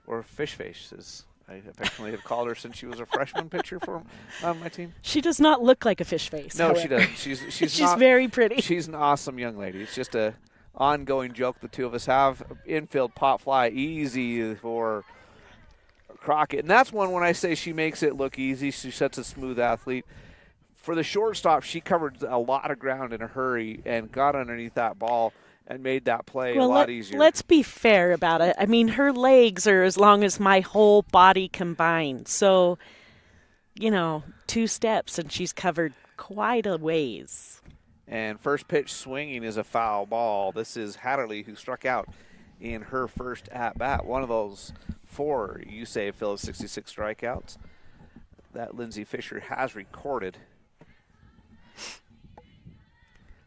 Or Fish Face, as I affectionately have called her since she was a freshman pitcher for my team. She does not look like a fish face. No, however. she doesn't. She's She's very pretty. She's an awesome young lady. It's just a ongoing joke the two of us have. Infield pop fly, easy for Crockett. And that's one when I say she makes it look easy. She's such a smooth athlete. For the shortstop, she covered a lot of ground in a hurry and got underneath that ball and made that play a lot easier. Let's be fair about it. I mean, her legs are as long as my whole body combined. So, 2 steps and she's covered quite a ways. And first pitch swinging is a foul ball. This is Hatterley, who struck out in her first at-bat. One of those 4 USAA Phillips 66 strikeouts that Lindsay Fisher has recorded.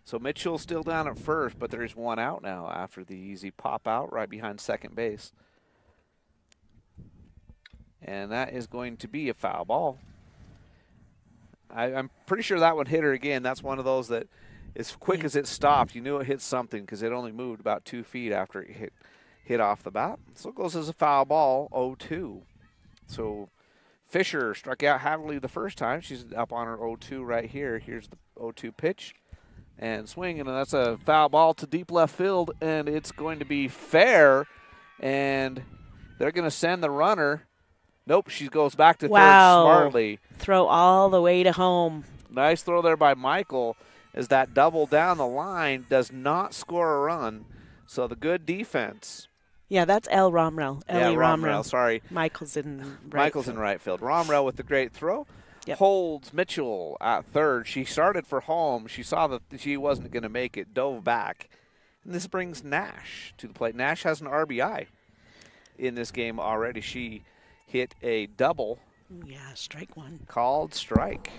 So Mitchell still down at first, but there's 1 out now after the easy pop out right behind second base. And that is going to be a foul ball. I'm pretty sure that one hit her again. That's one of those that as quick as it stopped, you knew it hit something because it only moved about 2 feet after it hit off the bat. So it goes as a foul ball, 0-2. So Fisher struck out Hatterley the first time. She's up on her 0-2 right here. Here's the 0-2 pitch. And swing, and that's a foul ball to deep left field, and it's going to be fair, and they're going to send the runner. Nope, she goes back to third smartly. Throw all the way to home. Nice throw there by Michael as that double down the line does not score a run, so the good defense. Yeah, that's El Romrell. Ellie Romrell, sorry. Michael's in right field. Romrell with the great throw. Yep. Holds Mitchell at third. She started for home. She saw that she wasn't going to make it, dove back. And this brings Nash to the plate. Nash has an RBI in this game already. She hit a double. Yeah, strike 1. Called strike.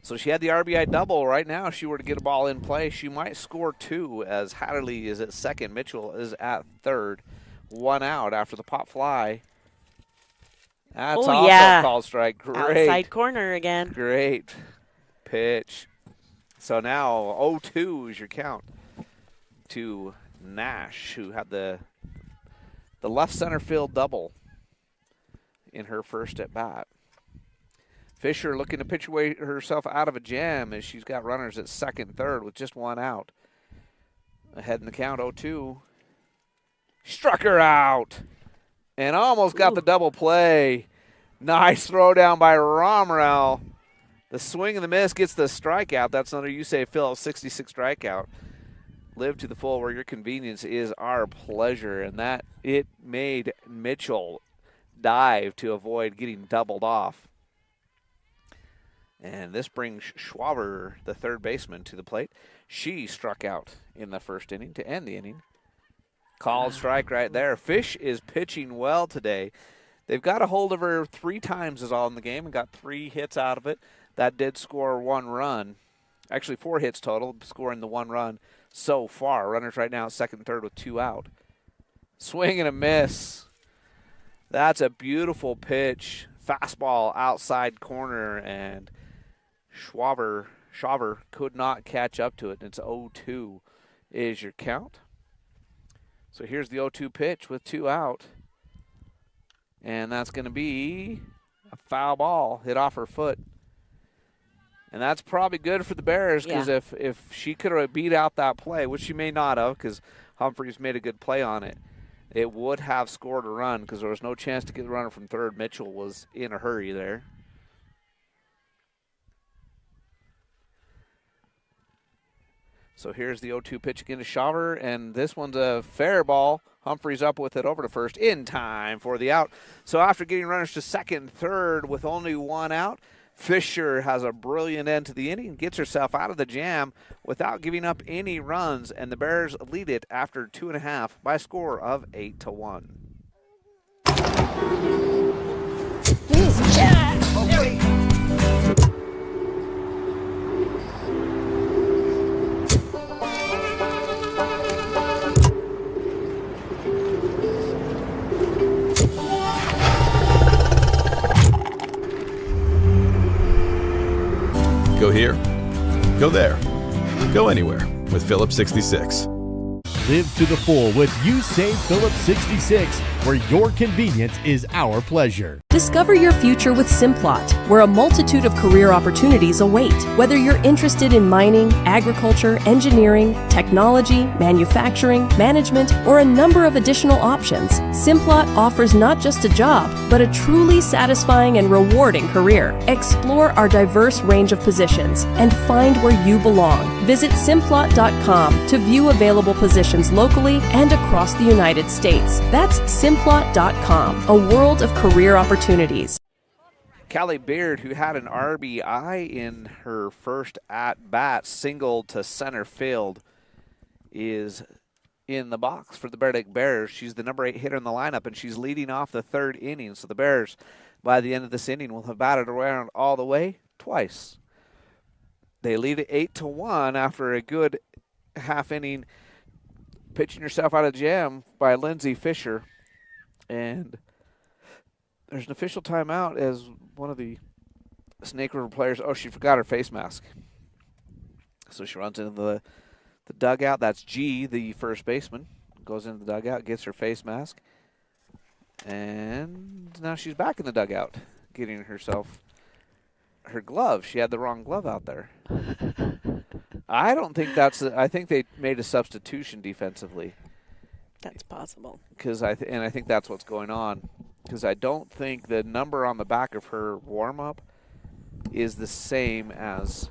So she had the RBI double. Right now, if she were to get a ball in play, she might score 2 as Hatterley is at second. Mitchell is at third. 1 out after the pop fly. That's also called strike. Great. Outside corner again. Great pitch. So now 0-2 is your count to Nash, who had the left center field double in her first at bat. Fisher looking to pitch away herself out of a jam as she's got runners at second and third with just 1 out. Ahead in the count, 0-2. Struck her out. And almost got the double play. Nice throw down by Romrell. The swing and the miss gets the strikeout. That's another USAA Phillips 66 strikeout. Live to the full where your convenience is our pleasure. And that it made Mitchell dive to avoid getting doubled off. And this brings Schwaber, the third baseman, to the plate. She struck out in the first inning to end the inning. Called strike right there. Fish is pitching well today. They've got a hold of her 3 times is all in the game and got 3 hits out of it. That did score 1 run. Actually, 4 hits total, scoring the 1 run so far. Runners right now at second and third with 2 out. Swing and a miss. That's a beautiful pitch. Fastball outside corner, and Schwaber could not catch up to it. It's 0-2 is your count. So here's the 0-2 pitch with 2 out. And that's going to be a foul ball hit off her foot. And that's probably good for the Bears because if she could have beat out that play, which she may not have because Humphreys made a good play on it, it would have scored a run because there was no chance to get the runner from third. Mitchell was in a hurry there. So here's the 0-2 pitch again to Schwaber, and this one's a fair ball. Humphreys up with it over to first in time for the out. So after getting runners to second and third with only 1 out, Fisher has a brilliant end to the inning, gets herself out of the jam without giving up any runs, and the Bears lead it after 2.5 by a score of 8-1. Go here, go there, go anywhere with Phillips 66. Live to the full with You Save Phillips 66, where your convenience is our pleasure. Discover your future with Simplot, where a multitude of career opportunities await. Whether you're interested in mining, agriculture, engineering, technology, manufacturing, management, or a number of additional options, Simplot offers not just a job, but a truly satisfying and rewarding career. Explore our diverse range of positions and find where you belong. Visit Simplot.com to view available positions locally and across the United States. That's Simplot.com, a world of career opportunities. Callie Beard, who had an RBI in her first at-bat, single to center field, is in the box for the Bear Lake Bears. She's the number 8 hitter in the lineup, and she's leading off the 3rd inning. So the Bears, by the end of this inning, will have batted around all the way twice. They lead it 8-1 after a good half inning pitching yourself out of jam by Lindsay Fisher. And there's an official timeout as one of the Snake River players, she forgot her face mask. So she runs into the dugout. That's G, the first baseman, goes into the dugout, gets her face mask. And now she's back in the dugout, getting herself her glove. She had the wrong glove out there. I don't think I think they made a substitution defensively. That's possible. And I think that's what's going on. Because I don't think the number on the back of her warm-up is the same as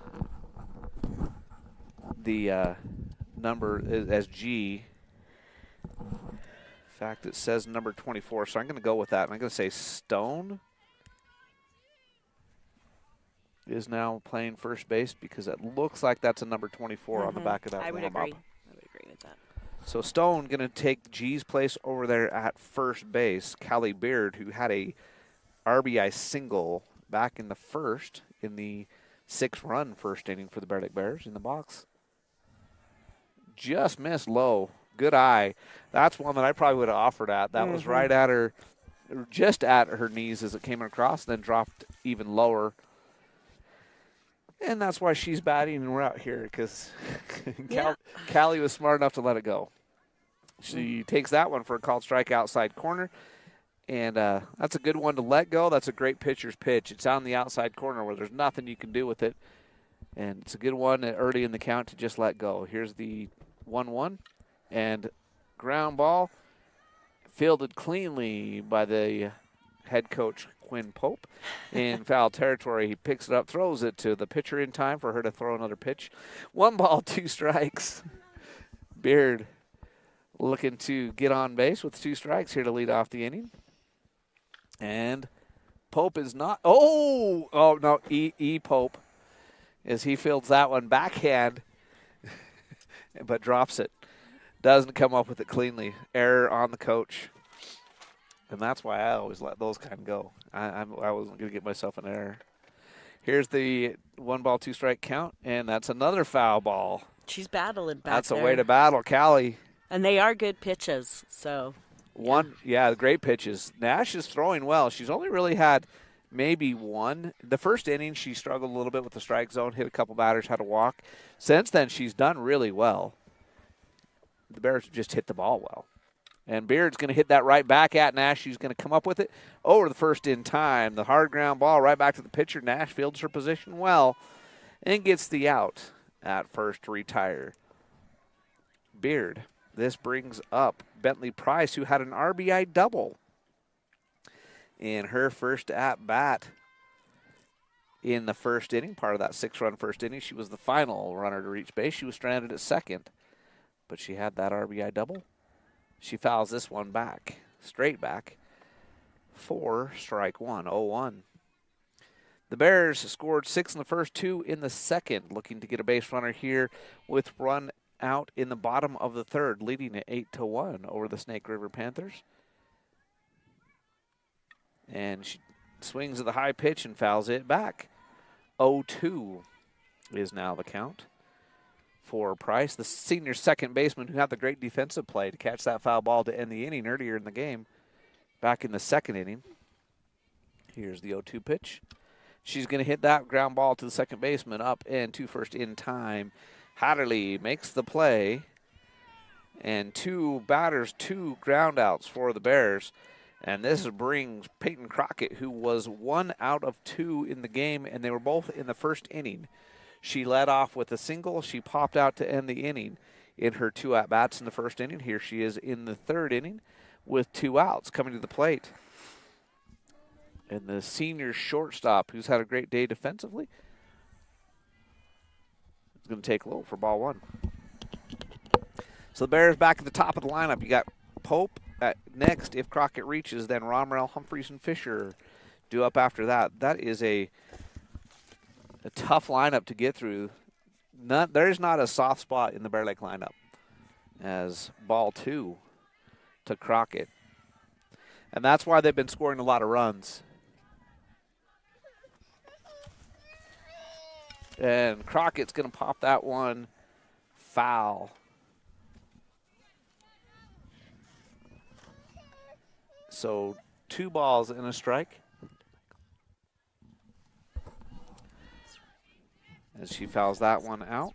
the number as G. In fact, it says number 24, so I'm going to go with that. And I'm going to say Stone is now playing first base because it looks like that's a number 24 on the back of that I would warm-up. agree. I would agree with that. So Stone going to take G's place over there at first base. Callie Beard, who had a RBI single back in the first, in the 6-run first inning for the Bear Lake Bears, in the box. Just missed low. Good eye. That's one that I probably would have offered at. That was right at her, just at her knees as it came across, then dropped even lower. And that's why she's batting and we're out here, because Callie was smart enough to let it go. She takes that one for a called strike outside corner, and that's a good one to let go. That's a great pitcher's pitch. It's on the outside corner where there's nothing you can do with it, and it's a good one early in the count to just let go. Here's the 1-1, and ground ball fielded cleanly by the head coach, Quinn Pope, in foul territory. He picks it up, throws it to the pitcher in time for her to throw another pitch. 1 ball, 2 strikes. Beard looking to get on base with 2 strikes here to lead off the inning. And Pope is not. No, E. Pope, as he fields that one backhand, but drops it. Doesn't come up with it cleanly. Error on the coach. And that's why I always let those kind of go. I wasn't going to get myself an error. Here's the 1 ball, 2 strike count, and that's another foul ball. She's battling back That's there. a way to battle, Callie. And they are good pitches, so. Great pitches. Nash is throwing well. She's only really had maybe one. The first inning, she struggled a little bit with the strike zone, hit a couple batters, had to walk. Since then, she's done really well. The Bears just hit the ball well. And Beard's going to hit that right back at Nash. She's going to come up with it over the first in time. The hard ground ball right back to the pitcher. Nash fields her position well and gets the out at first to retire. Beard. This brings up Bentley Price, who had an RBI double in her first at-bat in the first inning, part of that 6-run first inning. She was the final runner to reach base. She was stranded at second, but she had that RBI double. She fouls this one back, straight back, for strike one, 0-1. The Bears scored 6 in the first, 2 in the second, looking to get a base runner here with run out in the bottom of the third, leading at 8-1 over the Snake River Panthers. And she swings at the high pitch and fouls it back. 0-2 is now the count for Price, the senior second baseman who had the great defensive play to catch that foul ball to end the inning earlier in the game, back in the second inning. Here's the 0-2 pitch. She's going to hit that ground ball to the second baseman, up and to first in time. Hatterley makes the play. And 2 batters, 2 ground outs for the Bears. And this brings Peyton Crockett, who was 1 out of 2 in the game, and they were both in the first inning. She led off with a single. She popped out to end the inning in her 2 at-bats in the first inning. Here she is in the third inning with 2 outs coming to the plate. And the senior shortstop, who's had a great day defensively, is going to take low for ball 1. So the Bears back at the top of the lineup. You got Pope at next. If Crockett reaches, then Romrell, Humphreys, and Fisher due up after that. That is a tough lineup to get through. There's not a soft spot in the Bear Lake lineup. As ball 2 to Crockett. And that's why they've been scoring a lot of runs. And Crockett's going to pop that one foul. So 2 balls and a strike. As she fouls that one out.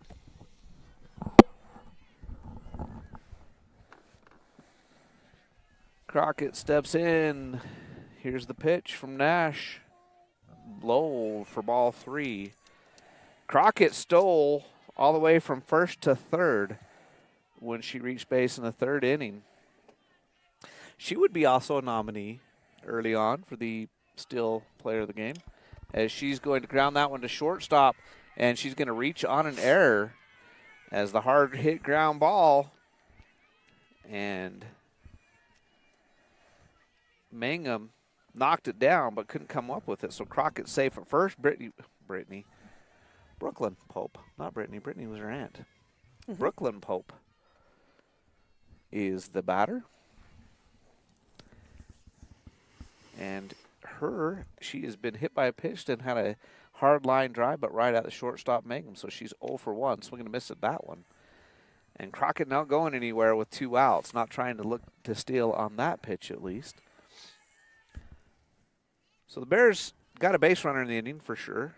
Crockett steps in. Here's the pitch from Nash. Low for ball 3. Crockett stole all the way from first to third when she reached base in the third inning. She would be also a nominee early on for the Steel Player of the Game, as she's going to ground that one to shortstop, and she's going to reach on an error as the hard hit ground ball, and Mangum knocked it down but couldn't come up with it. So Crockett's safe at first. Brooklyn Pope, not Brittany. Brittany was her aunt. Brooklyn Pope is the batter. And she has been hit by a pitch and had a hard line drive, but right at the shortstop Mangum. So she's 0 for 1, swinging a miss at that one. And Crockett not going anywhere with 2 outs, not trying to look to steal on that pitch at least. So the Bears got a base runner in the inning for sure.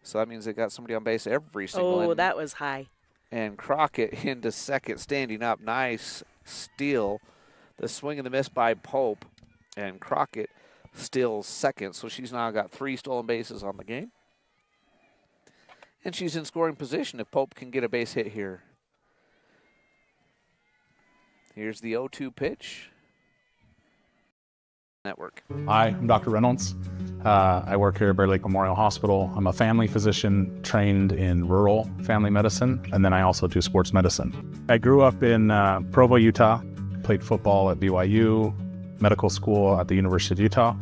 So that means they got somebody on base every single inning. Oh, that was high. And Crockett into second, standing up. Nice steal. The swing and the miss by Pope. And Crockett steals second. So she's now got 3 stolen bases on the game. And she's in scoring position if Pope can get a base hit here. Here's the 0-2 pitch. Network. Hi, I'm Dr. Reynolds. I work here at Bear Lake Memorial Hospital. I'm a family physician trained in rural family medicine, and then I also do sports medicine. I grew up in Provo, Utah, played football at BYU, medical school at the University of Utah,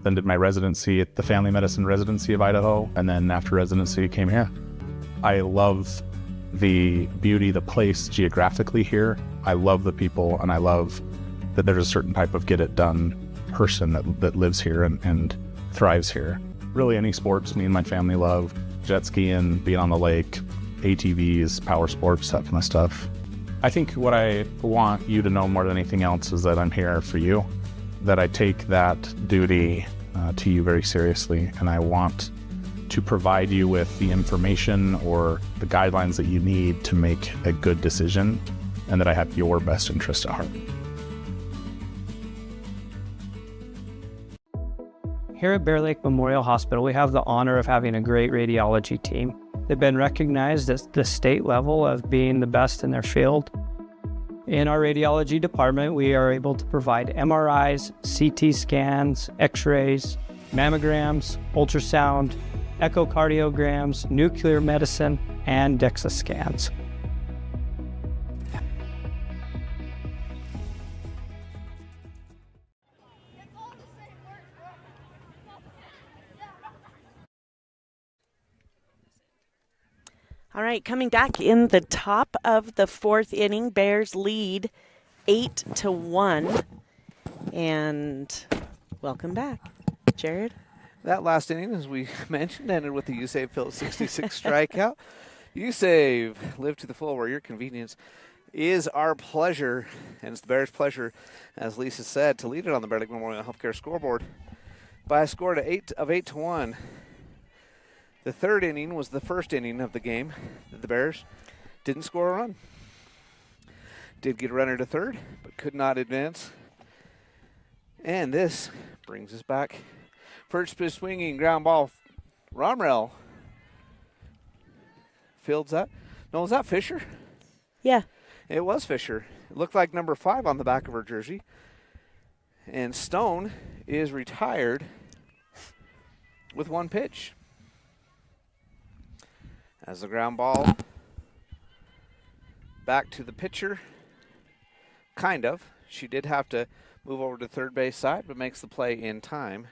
then did my residency at the Family Medicine Residency of Idaho, and then after residency came here. I love the beauty, the place geographically here. I love the people, and I love that there's a certain type of get-it-done person that lives here and thrives here. Really any sports me and my family love. Jet skiing, being on the lake, ATVs, power sports, that kind of stuff. I think what I want you to know more than anything else is that I'm here for you, that I take that duty to you very seriously, and I want to provide you with the information or the guidelines that you need to make a good decision, and that I have your best interest at heart. Here at Bear Lake Memorial Hospital, we have the honor of having a great radiology team. They've been recognized at the state level of being the best in their field. In our radiology department, we are able to provide MRIs, CT scans, X-rays, mammograms, ultrasound, echocardiograms, nuclear medicine, and DEXA scans. All right, coming back in the top of the 4th inning, Bears lead 8-1. And welcome back, Jared. That last inning, as we mentioned, ended with the USAVE Phillips 66 strikeout. USAVE, live to the full where your convenience is our pleasure. And it's the Bears' pleasure, as Lisa said, to lead it on the Bear Lake Memorial Healthcare scoreboard by a score of 8-1. The third inning was the first inning of the game. The Bears didn't score a run. Did get a runner to third, but could not advance. And this brings us back. First pitch swinging, ground ball. Romrell fields that. No, was that Fisher? Yeah. It was Fisher. It looked like number 5 on the back of her jersey. And Stone is retired with 1 pitch. As the ground ball back to the pitcher. Kind of. She did have to move over to third base side, but makes the play in time.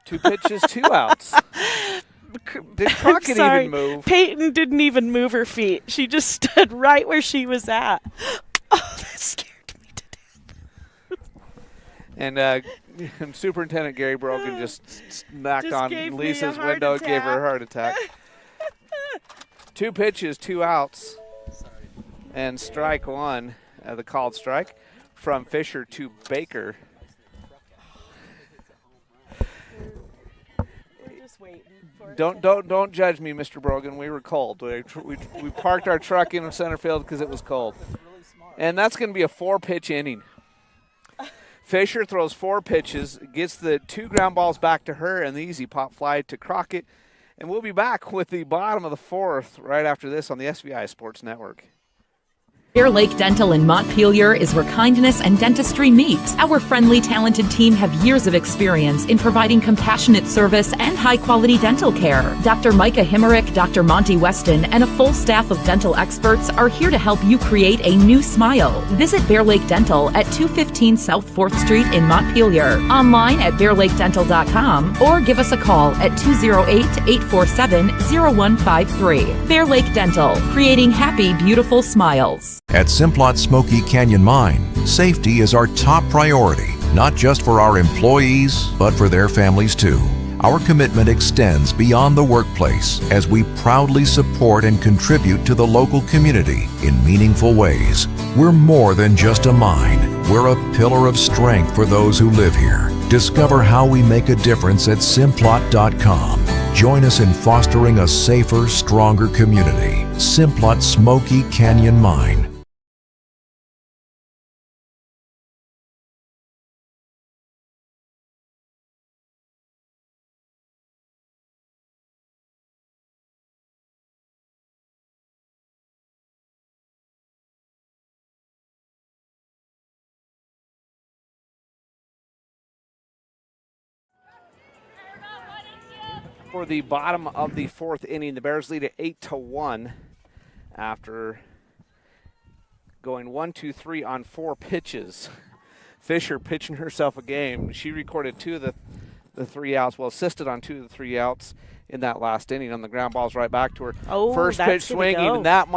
2 pitches, 2 outs. Did Crockett even move? Peyton didn't even move her feet. She just stood right where she was at. Oh, that scared me to death. And Superintendent Gary Brogan just knocked Just on gave me Lisa's a heart window, gave her a attack. heart attack. 2 pitches, 2 outs. And strike 1, the called strike, from Fisher to Baker. We're just waiting for it. Don't judge me, Mr. Brogan. We were cold. We parked our truck in center field because it was cold. And that's going to be a 4-pitch inning. Fisher throws 4 pitches, gets the 2 ground balls back to her, and the easy pop fly to Crockett. And we'll be back with the bottom of the 4th right after this on the SVI Sports Network. Bear Lake Dental in Montpelier is where kindness and dentistry meet. Our friendly, talented team have years of experience in providing compassionate service and high-quality dental care. Dr. Micah Himmerick, Dr. Monty Weston, and a full staff of dental experts are here to help you create a new smile. Visit Bear Lake Dental at 215 South 4th Street in Montpelier, online at bearlakedental.com, or give us a call at 208-847-0153. Bear Lake Dental, creating happy, beautiful smiles. At Simplot Smoky Canyon Mine, safety is our top priority, not just for our employees, but for their families too. Our commitment extends beyond the workplace as we proudly support and contribute to the local community in meaningful ways. We're more than just a mine. We're a pillar of strength for those who live here. Discover how we make a difference at Simplot.com. Join us in fostering a safer, stronger community. Simplot Smoky Canyon Mine. For the bottom of the 4th inning, the Bears lead at 8-1 after going 1-2-3 on 4 pitches. Fisher pitching herself a game. She recorded 2 of the 3 outs, well, assisted on 2 of the 3 outs in that last inning on the ground balls right back to her. Oh, first that's pitch swinging, go. and that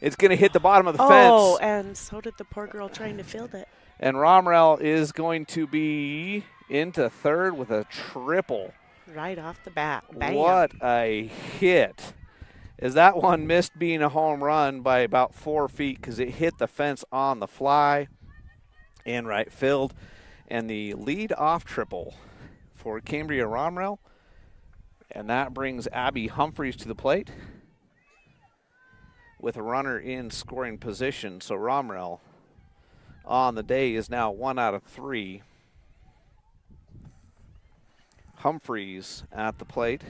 it's going to hit the bottom of the fence. Oh, and so did the poor girl trying to field it. And Romrell is going to be into third with a triple. Right off the bat. Bam. What a hit. As that one missed being a home run by about 4 feet because it hit the fence on the fly in right field. And the lead off triple for Cambria Romrell. And that brings Abby Humphreys to the plate with a runner in scoring position. So Romrell on the day is now 1 out of 3. Humphreys at the plate.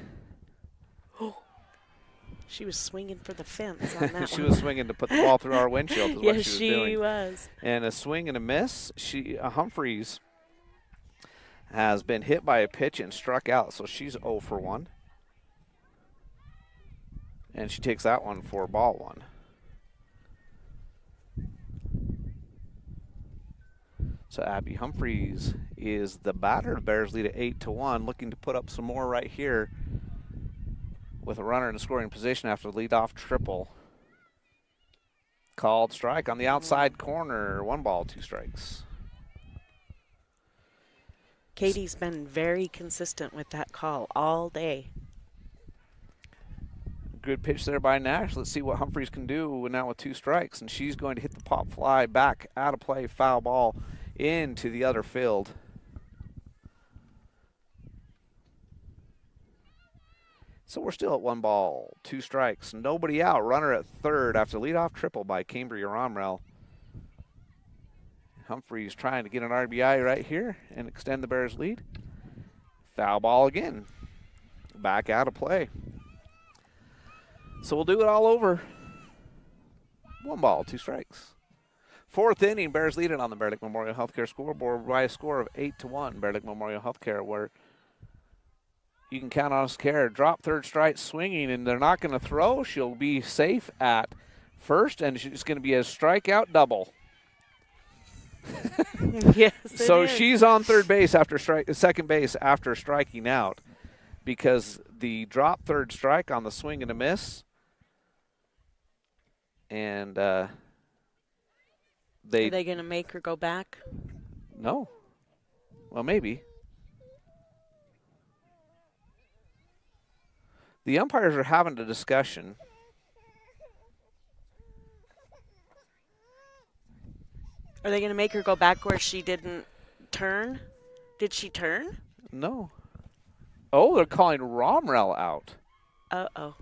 She was swinging for the fence on that She one. was swinging to put the ball through our windshield is what Yes, she was doing. she was. And a swing and a miss. Humphreys has been hit by a pitch and struck out, so she's 0 for 1. And she takes that one for ball 1. So Abby Humphreys is the batter. The Bears lead at 8-1, looking to put up some more right here with a runner in a scoring position after the leadoff triple. Called strike on the outside corner. 1 ball, 2 strikes. Katie's been very consistent with that call all day. Good pitch there by Nash. Let's see what Humphreys can do now with 2 strikes. And she's going to hit the pop fly back out of play, foul ball into the other field. So we're still at 1 ball, 2 strikes, nobody out. Runner at third after leadoff triple by Cambria Romrell. Humphreys trying to get an RBI right here and extend the Bears' lead. Foul ball again. Back out of play. So we'll do it all over. 1 ball, 2 strikes. 4th inning, Bears lead it on the Bear Lake Memorial Healthcare scoreboard by a score of 8-1. Bear Lake Memorial Healthcare, where you can count on us care. Drop third strike swinging, and they're not going to throw. She'll be safe at first, and she's going to be a strikeout double. Yes, so it is. she's on third base after second base after striking out, because the drop third strike on the swing and a miss, and Are they going to make her go back? No. Well, maybe. The umpires are having a discussion. Are they going to make her go back where she didn't turn? Did she turn? No. Oh, they're calling Romrell out. Uh-oh.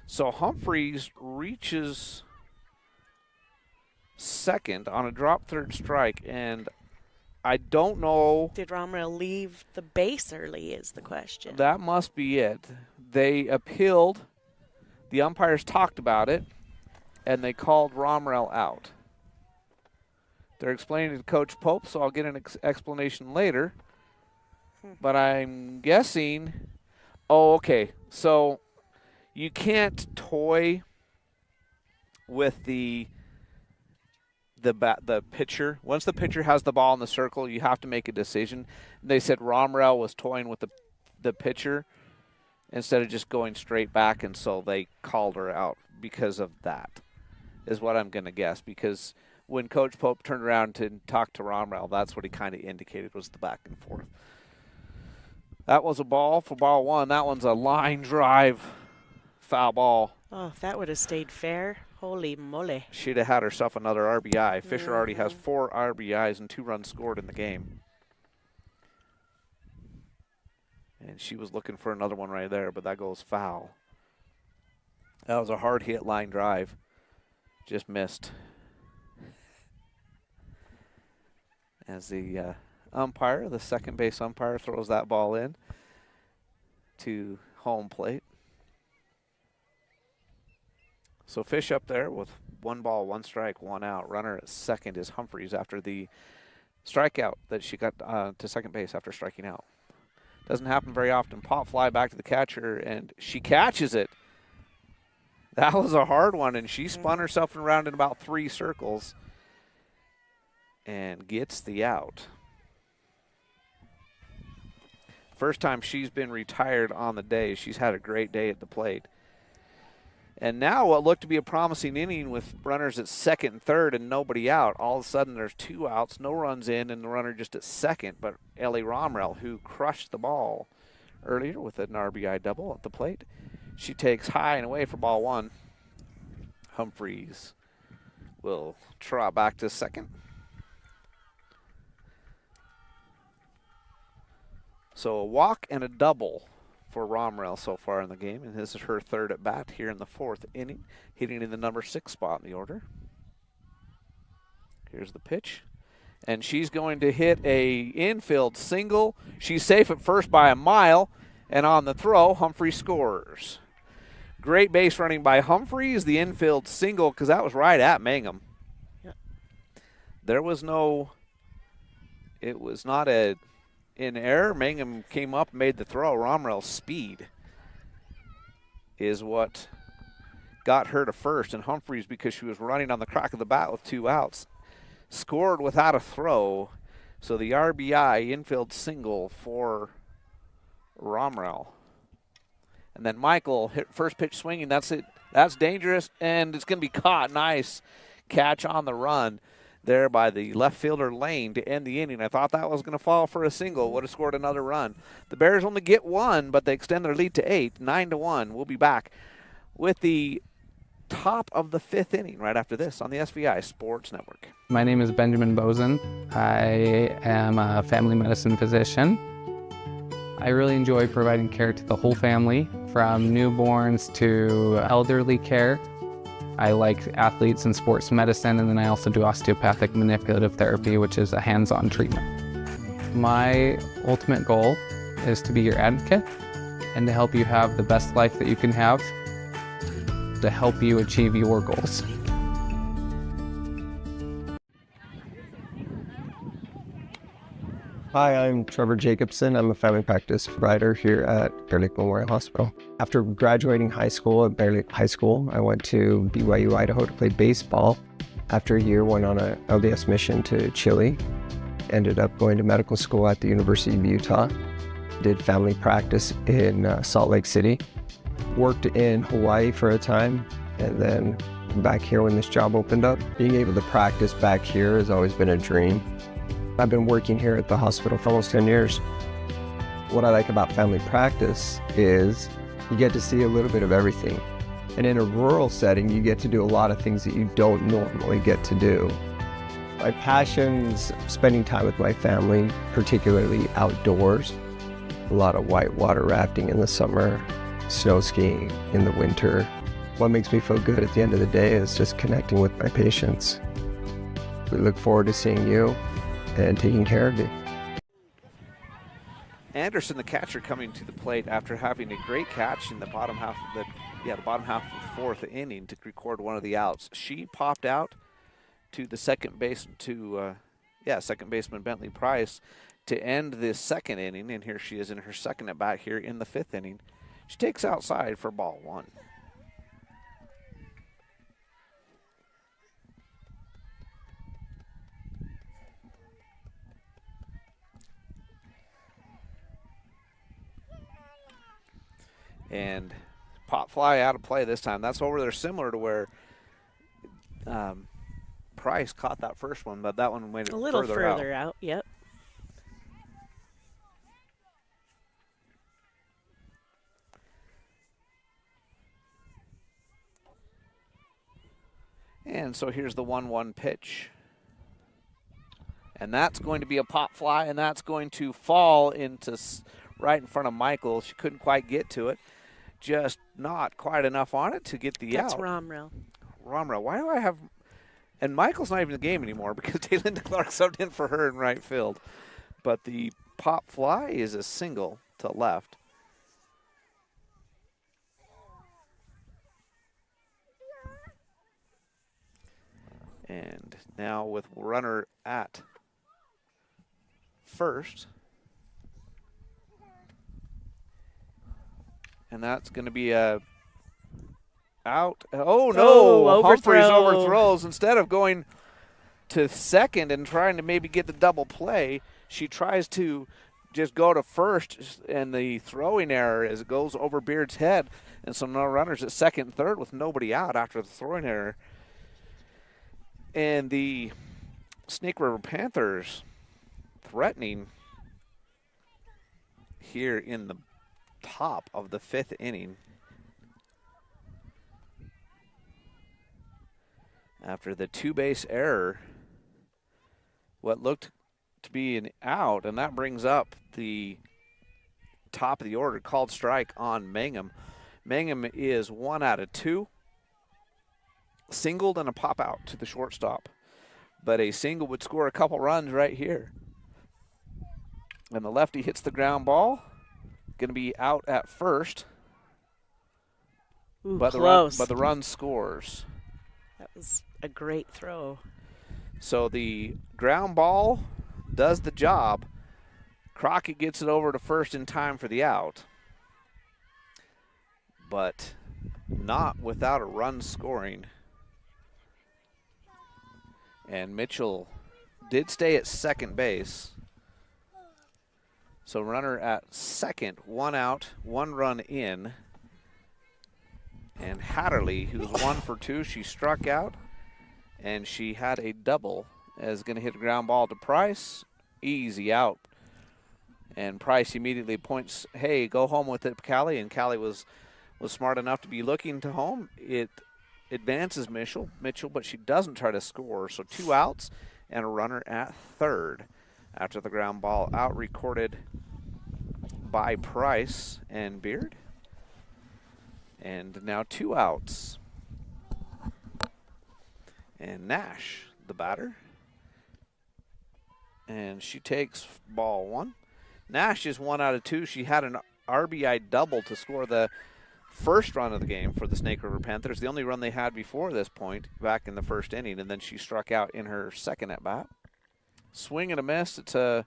So Humphreys reaches second on a drop third strike, and I don't know. Did Romrell leave the base early is the question. That must be it. They appealed. The umpires talked about it, and they called Romrell out. They're explaining to Coach Pope, so I'll get an explanation later. But I'm guessing, oh, okay. So you can't toy with the pitcher. Once the pitcher has the ball in the circle, you have to make a decision. They said Romrell was toying with the pitcher instead of just going straight back, and so they called her out because of that, is what I'm going to guess. Because when Coach Pope turned around to talk to Romrell, that's what he kind of indicated was the back and forth. That was a ball for ball 1. That one's a line drive foul ball. Oh, if that would have stayed fair, holy moly. She'd have had herself another RBI. Fisher already has 4 RBIs and 2 runs scored in the game. And she was looking for another one right there, but that goes foul. That was a hard hit line drive. Just missed. As the umpire, the second base umpire, throws that ball in to home plate. So Fish up there with 1 ball, 1 strike, 1 out. Runner at second is Humphreys after the strikeout that she got to second base after striking out. Doesn't happen very often. Pop fly back to the catcher, and she catches it. That was a hard one, and she spun herself around in about 3 circles and gets the out. First time she's been retired on the day. She's had a great day at the plate. And now what looked to be a promising inning with runners at second and third and nobody out. All of a sudden there's 2 outs, no runs in, and the runner just at second. But Ellie Romrell, who crushed the ball earlier with an RBI double at the plate, she takes high and away for ball 1. Humphreys will trot back to second. So a walk and a double for Romrell so far in the game, and this is her 3rd at bat here in the 4th inning, hitting in the number 6 spot in the order. Here's the pitch, and she's going to hit a infield single. She's safe at first by a mile, and on the throw, Humphreys scores. Great base running by Humphreys, the infield single, because that was right at Mangum. Yep. There was no, it was not a in error. Mangum came up and made the throw. Romrell's speed is what got her to first, and Humphreys, because she was running on the crack of the bat with 2 outs, scored without a throw. So the RBI infield single for Romrell. And then Michael hit first pitch swinging. That's it. That's dangerous, and it's going to be caught. Nice catch on the run there by the left fielder Lane to end the inning. I thought that was going to fall for a single. Would have scored another run. The Bears only get 1, but they extend their lead to 8, 9-1. We'll be back with the top of the 5th inning right after this on the SVI Sports Network. My name is Benjamin Bozen. I am a family medicine physician. I really enjoy providing care to the whole family, from newborns to elderly care. I like athletes in sports medicine, and then I also do osteopathic manipulative therapy, which is a hands-on treatment. My ultimate goal is to be your advocate and to help you have the best life that you can have, to help you achieve your goals. Hi, I'm Trevor Jacobson. I'm a family practice provider here at Bear Lake Memorial Hospital. After graduating high school at Bear Lake High School, I went to BYU, Idaho to play baseball. After a year, went on an LDS mission to Chile. Ended up going to medical school at the University of Utah. Did family practice in Salt Lake City. Worked in Hawaii for a time, and then back here when this job opened up. Being able to practice back here has always been a dream. I've been working here at the hospital for almost 10 years. What I like about family practice is you get to see a little bit of everything. And in a rural setting, you get to do a lot of things that you don't normally get to do. My passion's spending time with my family, particularly outdoors. A lot of whitewater rafting in the summer, snow skiing in the winter. What makes me feel good at the end of the day is just connecting with my patients. We look forward to seeing you and taking care of you. Anderson, the catcher, coming to the plate after having a great catch in the bottom half of the bottom half of the fourth inning to record one of the outs. She popped out to the second baseman Bentley Price to end this second inning, and here she is in her second at bat here in the fifth inning. She takes outside for ball one. And pop fly out of play this time. That's over there, similar to where Price caught that first one, but that one went a little further out. Yep. And so here's the 1-1 pitch. And that's going to be a pop fly, and that's going to fall into right in front of Michael. She couldn't quite get to it. Just not quite enough on it to get the out. That's Romrell. Romrell. Why do I have... And Michael's not even in the game anymore because Taylor Clark subbed in for her in right field. But the pop fly is a single to left. And now with runner at first. And that's going to be a out. Oh, no. Humphreys overthrows. Instead of going to second and trying to maybe get the double play, she tries to just go to first, and the throwing error as it goes over Beard's head. And so no runners at second and third with nobody out after the throwing error. And the Snake River Panthers threatening here in the top of the fifth inning. After the two-base error, what looked to be an out, and that brings up the top of the order, called strike on Mangum. Mangum is 1 out of 2. Singled and a pop out to the shortstop. But a single would score a couple runs right here. And the lefty hits the ground ball. Going to be out at first. Ooh, but close. The run scores. That was a great throw. So the ground ball does the job. Crockett gets it over to first in time for the out. But not without a run scoring. And Mitchell did stay at second base. So runner at second, 1 out, 1 run in. And Hatterley, who's 1 for 2, she struck out. And she had a double as going to hit a ground ball to Price. Easy out. And Price immediately points, hey, go home with it, Callie. And Callie was smart enough to be looking to home. It advances Mitchell, but she doesn't try to score. So 2 outs and a runner at third after the ground ball out, recorded by Price and Beard. And now 2 outs. And Nash, the batter. And she takes ball 1. Nash is 1 out of 2. She had an RBI double to score the first run of the game for the Snake River Panthers, the only run they had before this point back in the first inning, and then she struck out in her second at bat. Swing and a miss. It's a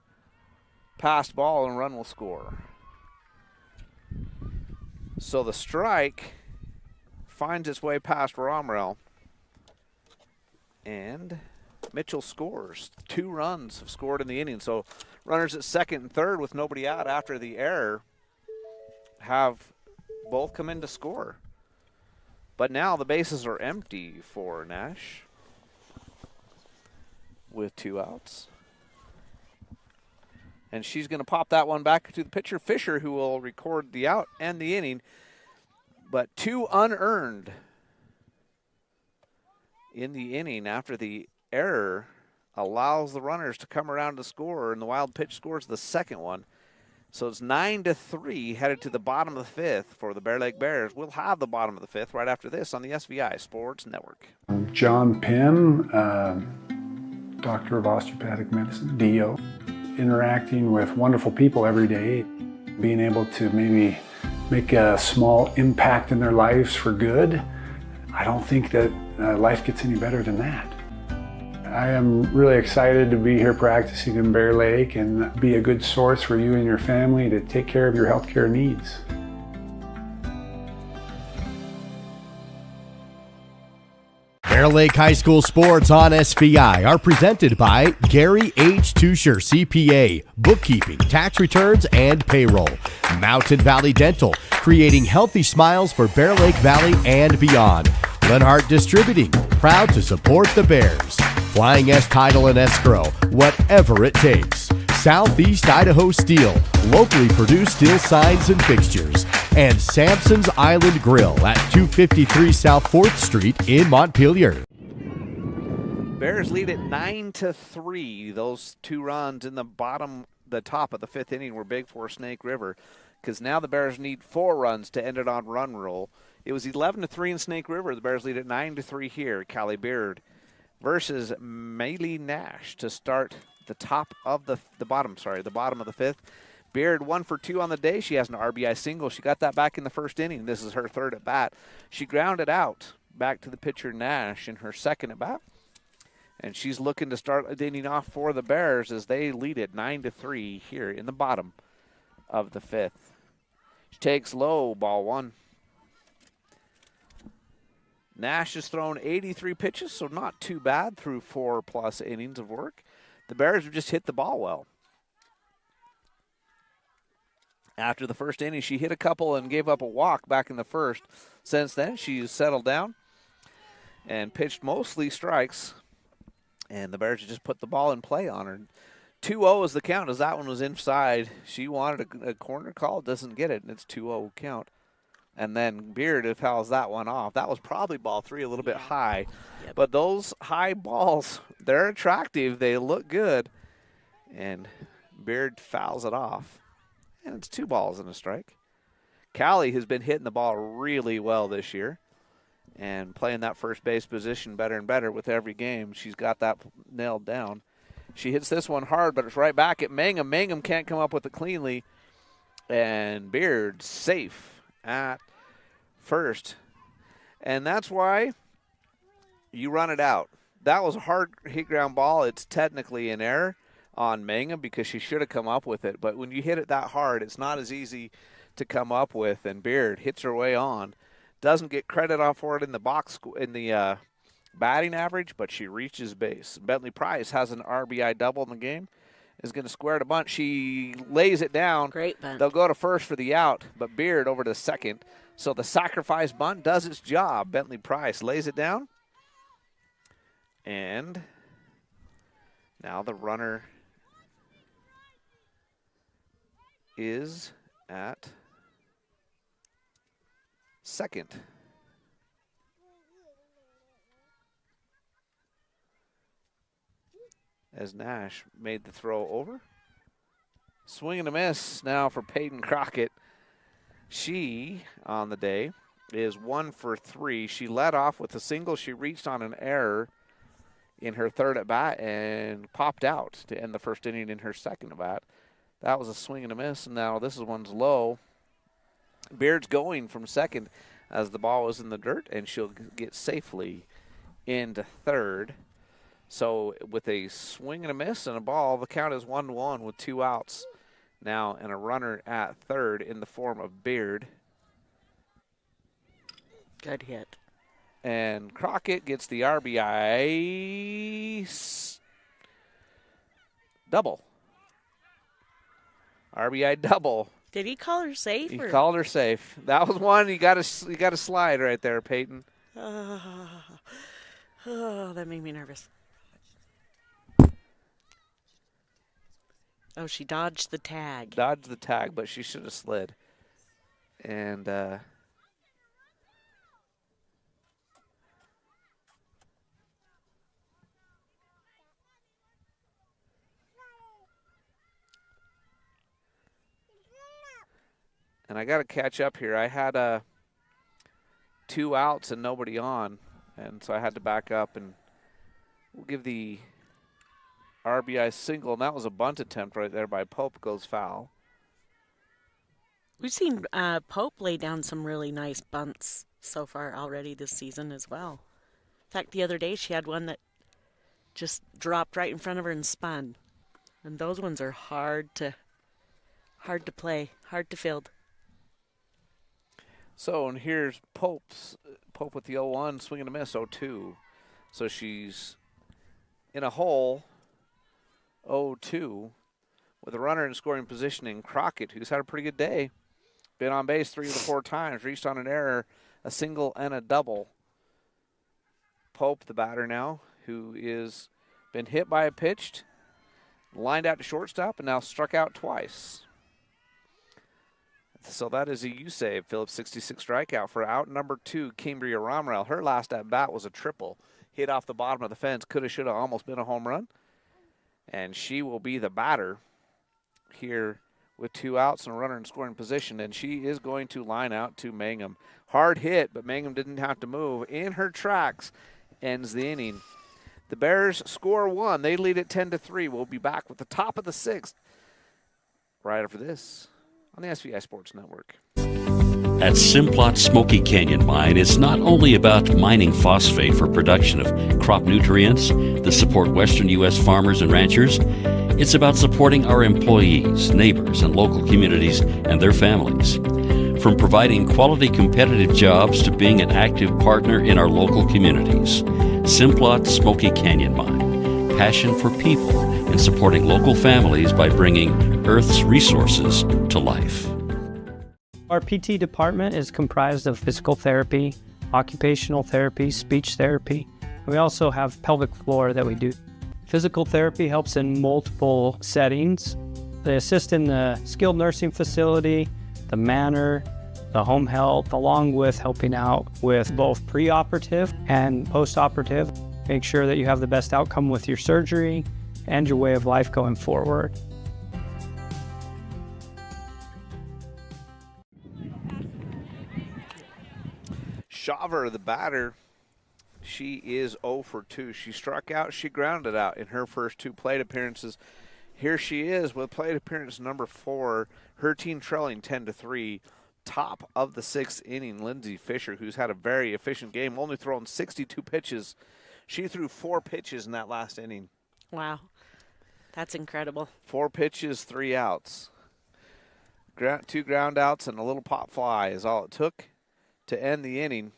passed ball and run will score. So the strike finds its way past Romrell, and Mitchell scores. 2 runs have scored in the inning. So runners at second and third with nobody out after the error have both come in to score. But now the bases are empty for Nash with 2 outs. And she's going to pop that one back to the pitcher, Fisher, who will record the out and the inning. But 2 unearned in the inning after the error allows the runners to come around to score, and the Wild pitch scores the second one. So it's 9-3 headed to the bottom of the 5th for the Bear Lake Bears. We'll have the bottom of the 5th right after this on the SVI Sports Network. John Pym, Doctor of Osteopathic Medicine, DO. Interacting with wonderful people every day, being able to maybe make a small impact in their lives for good. I don't think that life gets any better than that. I am really excited to be here practicing in Bear Lake and be a good source for you and your family to take care of your healthcare needs. Bear Lake High School sports on SVI are presented by Gary H. Tusher, CPA, bookkeeping, tax returns, and payroll. Mountain Valley Dental, creating healthy smiles for Bear Lake Valley and beyond. Lenhart Distributing, proud to support the Bears. Flying S Title and Escrow, whatever it takes. Southeast Idaho Steel, locally produced steel signs and fixtures. And Sampson's Island Grill at 253 South 4th Street in Montpelier. Bears lead at 9-3. Those 2 runs in the top of the 5th inning were big for Snake River, because now the Bears need 4 runs to end it on run roll. It was 11-3 in Snake River. The Bears lead at 9-3 here. Callie Beard versus Maylee Nash to start the bottom of the 5th. Beard 1 for 2 on the day. She has an RBI single. She got that back in the first inning. This is her 3rd at bat. She grounded out back to the pitcher Nash in her 2nd at bat. And she's looking to start the inning off for the Bears as they lead it 9-3 here in the bottom of the 5th. She takes low, ball 1. Nash has thrown 83 pitches, so not too bad through 4+ innings of work. The Bears have just hit the ball well. After the first inning, she hit a couple and gave up a walk back in the first. Since then, she's settled down and pitched mostly strikes. And the Bears just put the ball in play on her. 2-0 is the count, as that one was inside. She wanted a corner call, doesn't get it, and it's 2-0 count. And then Beard fouls that one off. That was probably ball 3, a little bit high. Yep. But those high balls, they're attractive. They look good. And Beard fouls it off. And it's 2 balls and a strike. Callie has been hitting the ball really well this year and playing that first base position better and better with every game. She's got that nailed down. She hits this one hard, but it's right back at Mangum. Mangum can't come up with it cleanly. And Beard safe at first. And that's why you run it out. That was a hard hit ground ball. It's technically an error on Mangum because she should have come up with it. But when you hit it that hard, it's not as easy to come up with. And Beard hits her way on. Doesn't get credit off for it in the box in the batting average, but she reaches base. Bentley Price has an RBI double in the game. Is going to square to bunt. She lays it down. Great bunt. They'll go to first for the out, but Beard over to second. So the sacrifice bunt does its job. Bentley Price lays it down. And now the runner is at second. As Nash made the throw over. Swing and a miss now for Peyton Crockett. She, on the day, is 1 for 3. She led off with a single. She reached on an error in her third at bat and popped out to end the first inning in her second at bat. That was a swing and a miss, and now this one's low. Beard's going from second as the ball was in the dirt, and she'll get safely into third. So with a swing and a miss and a ball, the count is 1-1 with 2 outs now and a runner at third in the form of Beard. Good hit. And Crockett gets the RBI double. RBI double. Did he call her safe? He called her safe. That was one. You got to slide right there, Peyton. Oh, that made me nervous. Oh, she dodged the tag. Dodged the tag, but she should have slid. And I got to catch up here. I had 2 outs and nobody on, and so I had to back up, and we'll give the RBI single, and that was a bunt attempt right there by Pope. Goes foul. We've seen Pope lay down some really nice bunts so far already this season as well. In fact, the other day she had one that just dropped right in front of her and spun. And those ones are hard to play, hard to field. So, and here's Pope with the 0-1, swing and a miss, 0-2. So she's in a hole, 0-2, with a runner in scoring position in Crockett, who's had a pretty good day. Been on base 3 of the 4 times, reached on an error, a single and a double. Pope, the batter now, who is been hit by a pitch, lined out to shortstop, and now struck out twice. So that is a U-save. Phillips 66 strikeout for out number 2, Cambria Romrell. Her last at-bat was a triple. Hit off the bottom of the fence. Coulda, shoulda, almost been a home run. And she will be the batter here with 2 outs and a runner in scoring position. And she is going to line out to Mangum. Hard hit, but Mangum didn't have to move. In her tracks, ends the inning. The Bears score 1. They lead at 10-3. We'll be back with the top of the 6th right after this on the SVI Sports Network. At Simplot Smoky Canyon Mine, it's not only about mining phosphate for production of crop nutrients that support western U.S. farmers and ranchers. It's about supporting our employees, neighbors, and local communities and their families. From providing quality competitive jobs to being an active partner in our local communities. Simplot Smoky Canyon Mine. Passion for people and supporting local families by bringing Earth's resources to life. Our PT department is comprised of physical therapy, occupational therapy, speech therapy. We also have pelvic floor that we do. Physical therapy helps in multiple settings. They assist in the skilled nursing facility, the manor, the home health, along with helping out with both preoperative and postoperative. Make sure that you have the best outcome with your surgery and your way of life going forward. Shaver, the batter, she is 0 for 2. She struck out, she grounded out in her first 2 plate appearances. Here she is with plate appearance number 4, her team trailing 10-3. Top of the 6th inning, Lindsay Fisher, who's had a very efficient game, only thrown 62 pitches. She threw 4 pitches in that last inning. Wow, that's incredible. 4 pitches, 3 outs. 2 ground outs and a little pop fly is all it took to end the inning.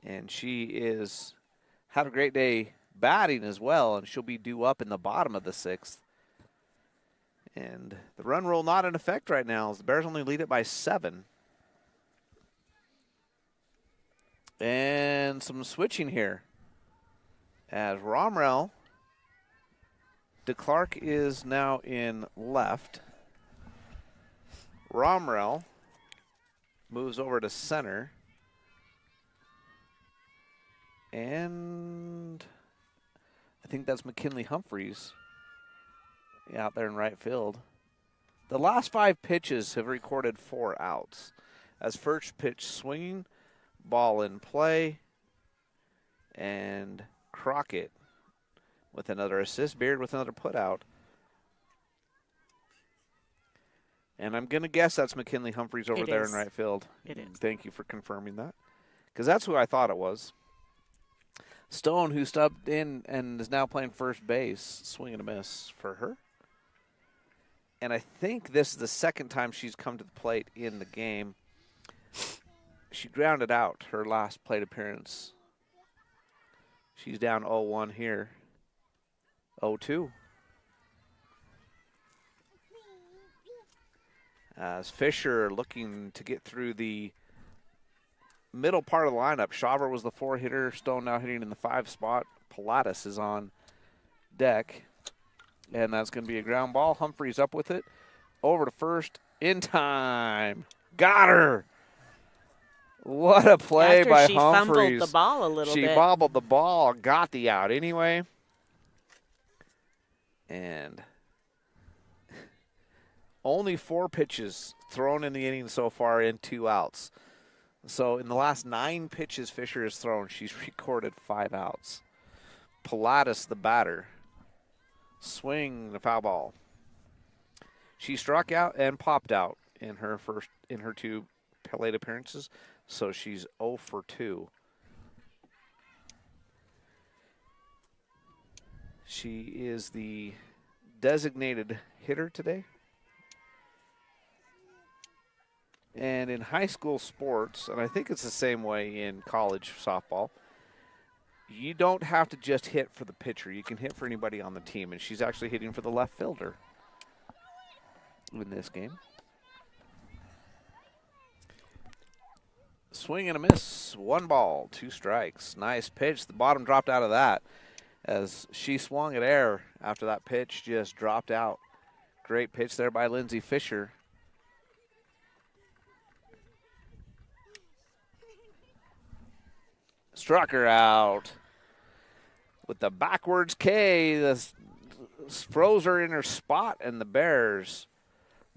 And she is had a great day batting as well, and she'll be due up in the bottom of the 6th. And the run rule not in effect right now as the Bears only lead it by 7. And some switching here as Romrell, DeClark is now in left. Romrell moves over to center. And I think that's McKinley Humphreys out there in right field. The last 5 pitches have recorded 4 outs. As first pitch swinging, ball in play, and Crockett with another assist, Beard with another putout. And I'm going to guess that's McKinley Humphreys over there in right field. It is. Thank you for confirming that, because that's who I thought it was. Stone, who stepped in and is now playing first base, swing and a miss for her. And I think this is the second time she's come to the plate in the game. She grounded out her last plate appearance. She's down 0-1 here. 0-2. As Fisher looking to get through the middle part of the lineup. Shaver was the 4 hitter. Stone now hitting in the 5 spot. Pilatus is on deck. And that's going to be a ground ball. Humphreys up with it. Over to first in time. Got her. What a play After by she Humphreys. fumbled the ball a little She bit. bobbled the ball, got the out anyway. And only 4 pitches thrown in the inning so far in 2 outs. So in the last 9 pitches Fisher has thrown, she's recorded 5 outs. Pilatus, the batter. Swing, the foul ball. She struck out and popped out in her 2 plate appearances, so she's 0 for 2. She is the designated hitter today. And in high school sports, and I think it's the same way in college softball, you don't have to just hit for the pitcher. You can hit for anybody on the team, and she's actually hitting for the left fielder in this game. Swing and a miss. 1 ball, 2 strikes. Nice pitch. The bottom dropped out of that as she swung at air after that pitch just dropped out. Great pitch there by Lindsay Fisher. Struck her out with the backwards K. This froze her in her spot, and the Bears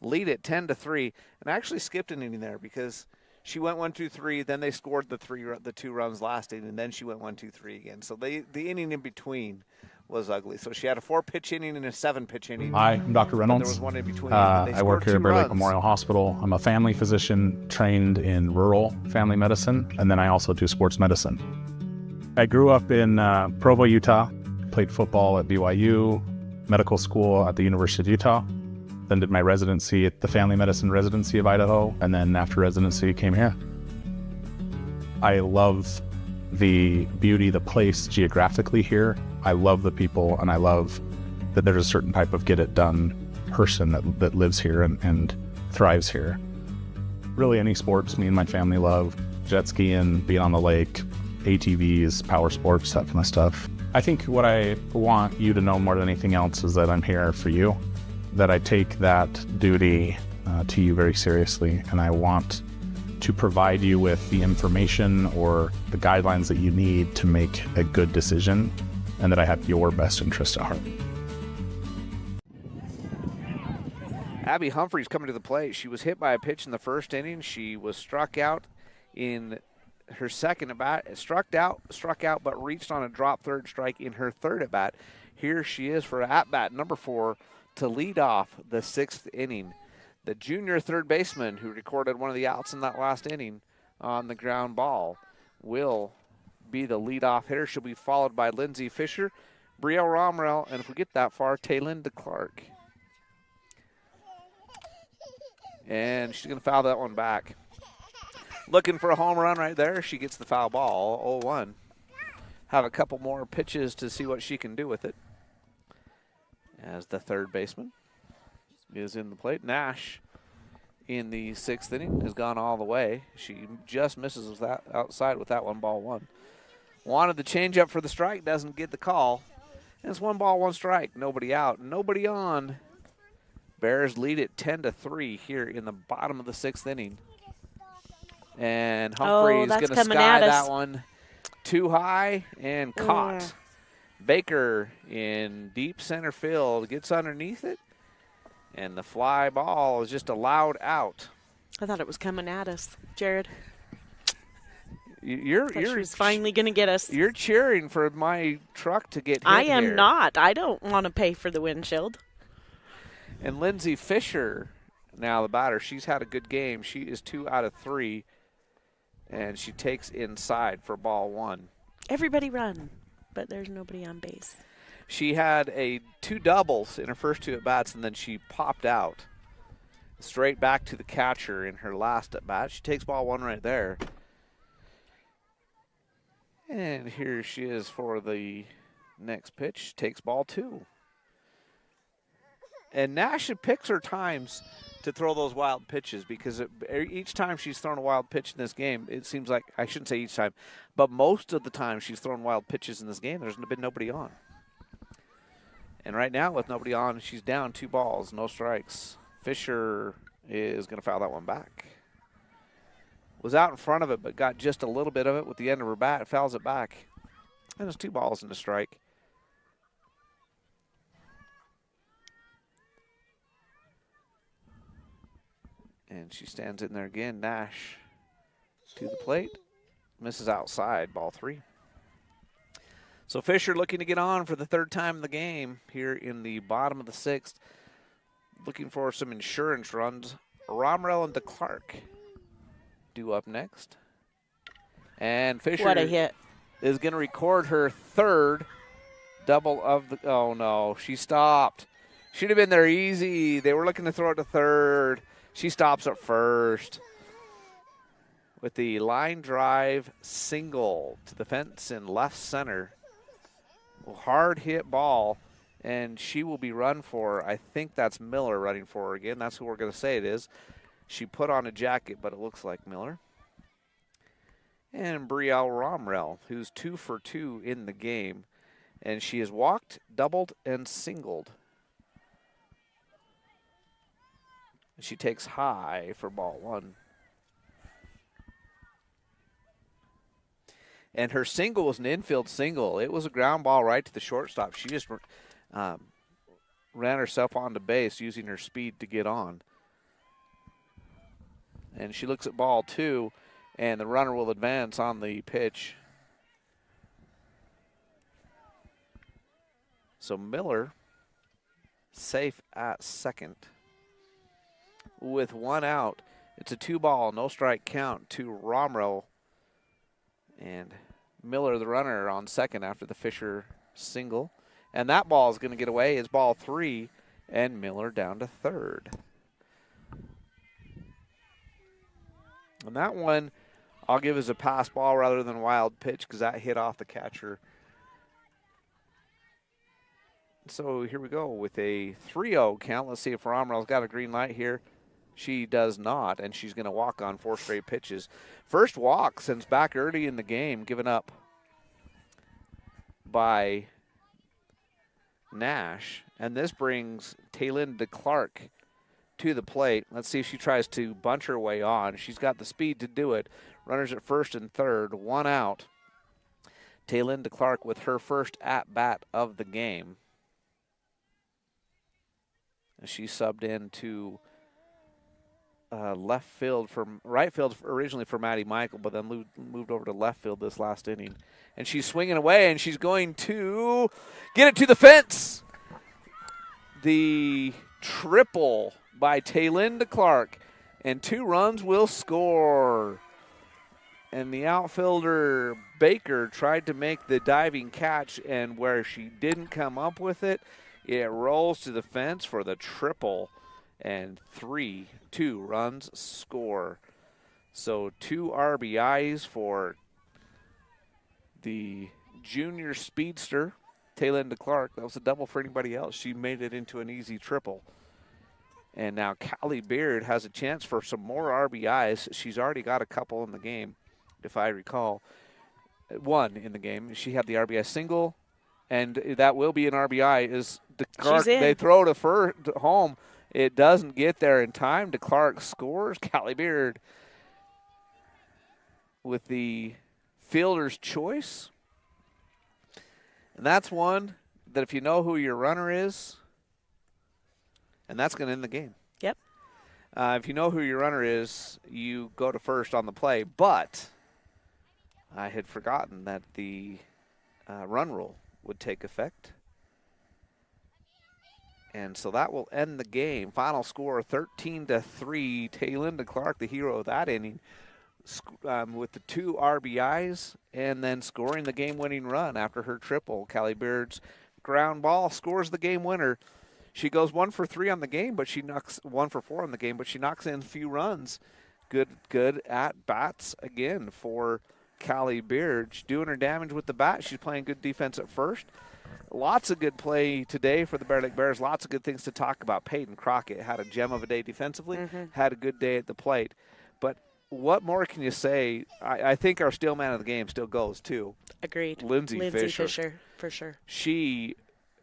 lead it 10-3. And I actually skipped an inning there because she went 1-2-3. Then they scored the 2 runs last inning, and then she went 1-2-3 again. So the inning in between was ugly. So she had a 4-pitch inning and a 7-pitch inning. Hi, I'm Dr. Reynolds. There was one in between. I work here at Bear Lake runs. Memorial Hospital. I'm a family physician trained in rural family medicine, and then I also do sports medicine. I grew up in Provo, Utah, played football at BYU, medical school at the University of Utah, then did my residency at the Family Medicine Residency of Idaho, and then after residency came here. I love the beauty, the place geographically here. I love the people, and I love that there's a certain type of get-it-done person that lives here and thrives here. Really any sports me and my family love. Jet skiing, being on the lake, ATVs, power sports, that kind of stuff. I think what I want you to know more than anything else is that I'm here for you, that I take that duty to you very seriously, and I want to provide you with the information or the guidelines that you need to make a good decision, and that I have your best interest at heart. Abby Humphreys coming to the plate. She was hit by a pitch in the first inning. She was struck out in her second at bat. Struck out, but reached on a drop third strike in her third at bat. Here she is for at bat number 4 to lead off the 6th inning. The junior third baseman who recorded one of the outs in that last inning on the ground ball will be the leadoff hitter. She'll be followed by Lindsay Fisher, Brielle Romrell, and if we get that far, Taylinda Clark. And she's going to foul that one back. Looking for a home run right there. She gets the foul ball, 0-1. Have a couple more pitches to see what she can do with it. As the third baseman is in the plate. Nash in the 6th inning has gone all the way. She just misses with that outside with that 1-1. Wanted the changeup for the strike, doesn't get the call. And it's 1-1 strike, nobody out, nobody on. Bears lead it 10-3 here in the bottom of the 6th inning. And Humphrey's going to sky that one too high and caught. Yeah. Baker in deep center field gets underneath it And the fly ball is just allowed out. I thought it was coming at us, Jared. You're finally going to get us. You're cheering for my truck to get hit I am here. not. I don't want to pay for the windshield. And Lindsay Fisher, now the batter, she's had a good game. She is 2 out of 3, and she takes inside for ball 1. Everybody run, but there's nobody on base. She had 2 doubles in her first 2 at-bats, and then she popped out straight back to the catcher in her last at-bat. She takes ball 1 right there. And here she is for the next pitch. Takes ball 2. And Nash picks her times to throw those wild pitches because each time she's thrown a wild pitch in this game, it seems like, I shouldn't say each time, but most of the time she's thrown wild pitches in this game, there's been nobody on. And right now with nobody on, she's down 2 balls, no strikes. Fisher is going to foul that one back. Was out in front of it, but got just a little bit of it with the end of her bat. Fouls it back. And there's 2 balls and a strike. And she stands in there again. Nash to the plate. Misses outside, ball 3. So Fisher looking to get on for the 3rd time in the game here in the bottom of the 6th. Looking for some insurance runs. Romrell and DeClark due up next. And Fisher what a hit. Is going to record her 3rd double of the, oh no, she stopped. Should have been there easy. They were looking to throw it to 3rd. She stops at 1st with the line drive single to the fence in left center. Hard hit ball, and she will be run for, I think that's Miller running for her again. That's who we're going to say it is. She put on a jacket, but it looks like Miller. And Brielle Romrell, who's 2 for 2 in the game. And she has walked, doubled, and singled. She takes high for ball 1. And her single was an infield single. It was a ground ball right to the shortstop. She just ran herself onto base using her speed to get on. And she looks at ball 2, and the runner will advance on the pitch. So Miller safe at 2nd. With 1 out, it's a 2-ball, no strike count to Romrell. And Miller, the runner, on 2nd after the Fisher single. And that ball is going to get away. It's ball 3, and Miller down to 3rd. And that one I'll give as a pass ball rather than wild pitch because that hit off the catcher. So here we go with a 3-0 count. Let's see if Romrell's got a green light here. She does not, and she's going to walk on 4 straight pitches. First walk since back early in the game, given up by Nash. And this brings Taylin DeClark to the plate. Let's see if she tries to bunch her way on. She's got the speed to do it. Runners at 1st and 3rd, 1 out. Taylin DeClark with her first at-bat of the game. And she subbed into left field from right field originally for Maddie Michael, but then moved over to left field this last inning. And she's swinging away, and she's going to get it to the fence. The triple by Taylin DeClark, and 2 runs will score. And the outfielder Baker tried to make the diving catch, and where she didn't come up with it, it rolls to the fence for the triple. And 2 runs score. So 2 RBIs for the junior speedster, Taylin DeClark. That was a double for anybody else. She made it into an easy triple. And now Callie Beard has a chance for some more RBIs. She's already got a couple in the game, if I recall. 1 in the game. She had the RBI single, and that will be an RBI. Is DeClark, they throw to home. It doesn't get there in time. DeClark scores. Callie Beard with the fielder's choice. And that's one that if you know who your runner is, and that's going to end the game. Yep. If you know who your runner is, you go to first on the play. But I had forgotten that the run rule would take effect. And so that will end the game. Final score 13-3. Taylynda Clark, the hero of that inning, with the 2 RBIs and then scoring the game-winning run after her triple. Callie Beard's ground ball scores the game winner. She goes 1 for 3 on the game, but she knocks 1 for 4 on the game, but she knocks in a few runs. Good at bats again for Callie Beard. She's doing her damage with the bat. She's playing good defense at first. Lots of good play today for the Bear Lake Bears. Lots of good things to talk about. Peyton Crockett had a gem of a day defensively, had a good day at the plate. But what more can you say? I think our still man of the game still goes, too. Agreed. Lindsay Fisher, for sure. She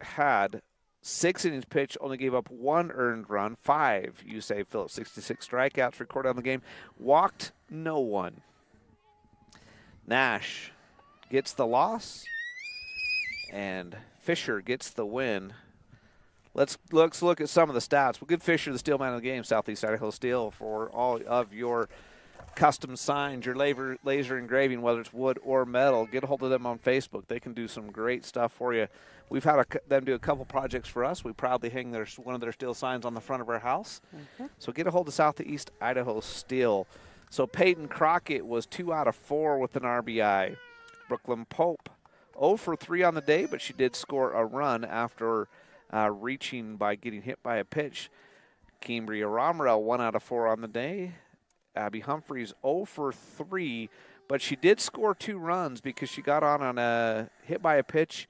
had 6 innings pitched, only gave up 1 earned run, 5, you say, Phillips, 66 strikeouts recorded on the game, walked no one. Nash gets the loss, and Fisher gets the win. Let's look at some of the stats. We'll give Fisher the steel man of the game, Southeast Idaho Steel, for all of your custom signs, your laser engraving, whether it's wood or metal. Get a hold of them on Facebook. They can do some great stuff for you. We've had them do a couple projects for us. We proudly hang one of their steel signs on the front of our house. So get a hold of Southeast Idaho Steel. So Peyton Crockett was 2 out of 4 with an RBI. Brooklyn Pope 0 for 3 on the day, but she did score a run after reaching by getting hit by a pitch. Cambria Romerell 1 out of 4 on the day. Abby Humphreys 0 for 3, but she did score 2 runs because she got on a hit by a pitch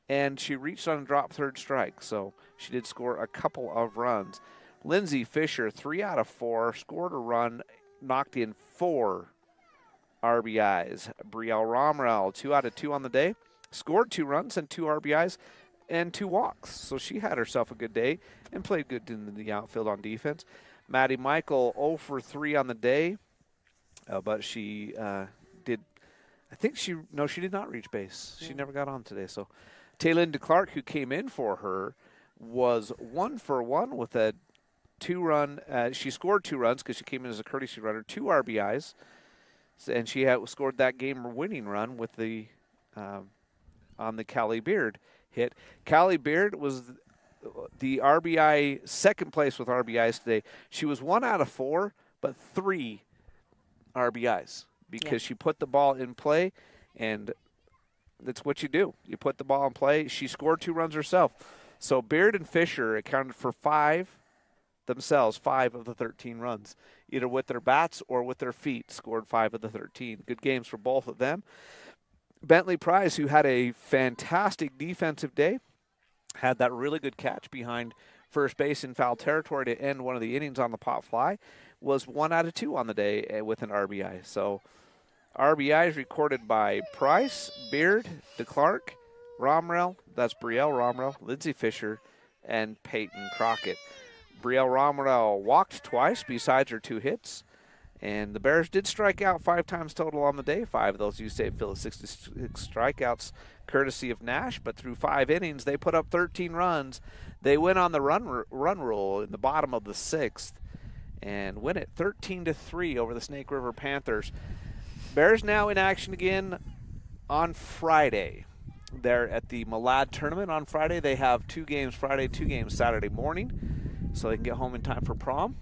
and she reached on a drop third strike, so she did score a couple of runs. Lindsay Fisher 3 out of 4, scored a run, knocked in 4 RBIs. Brielle Romerell 2 out of 2 on the day, scored 2 runs and 2 RBIs and 2 walks, so she had herself a good day and played good in the outfield on defense. Maddie Michael 0 for 3 on the day, but she did not reach base. She never got on today. So Taylynda Clark, who came in for her, was 1 for 1 with a 2-run. She scored 2 runs because she came in as a courtesy runner, 2 RBIs, and she scored that game-winning run with the on the Callie Beard hit. Callie Beard was the RBI, second place with RBIs today. She was 1 out of 4, but 3 RBIs because she put the ball in play, and that's what you do. You put the ball in play. She scored 2 runs herself. So Beard and Fisher accounted for 5 of the 13 runs, either with their bats or with their feet, scored 5 of the 13. Good games for both of them. Bentley Price, who had a fantastic defensive day, had that really good catch behind first base in foul territory to end one of the innings on the pop fly, was 1 out of 2 on the day with an RBI. So RBIs recorded by Price, Beard, DeClark, Romerell, that's Brielle Romerell, Lindsay Fisher, and Peyton Crockett. Brielle Romerell walked twice besides her 2 hits, and the Bears did strike out 5 times total on the day. 5 of those you say Phillips 66 strikeouts courtesy of Nash, but through 5 innings they put up 13 runs. They win on the run rule in the bottom of the 6th and win it 13-3 over the Snake River Panthers. Bears now in action again on Friday. They're at the Malad tournament on Friday. They have 2 games Friday, 2 games Saturday morning, so they can get home in time for prom.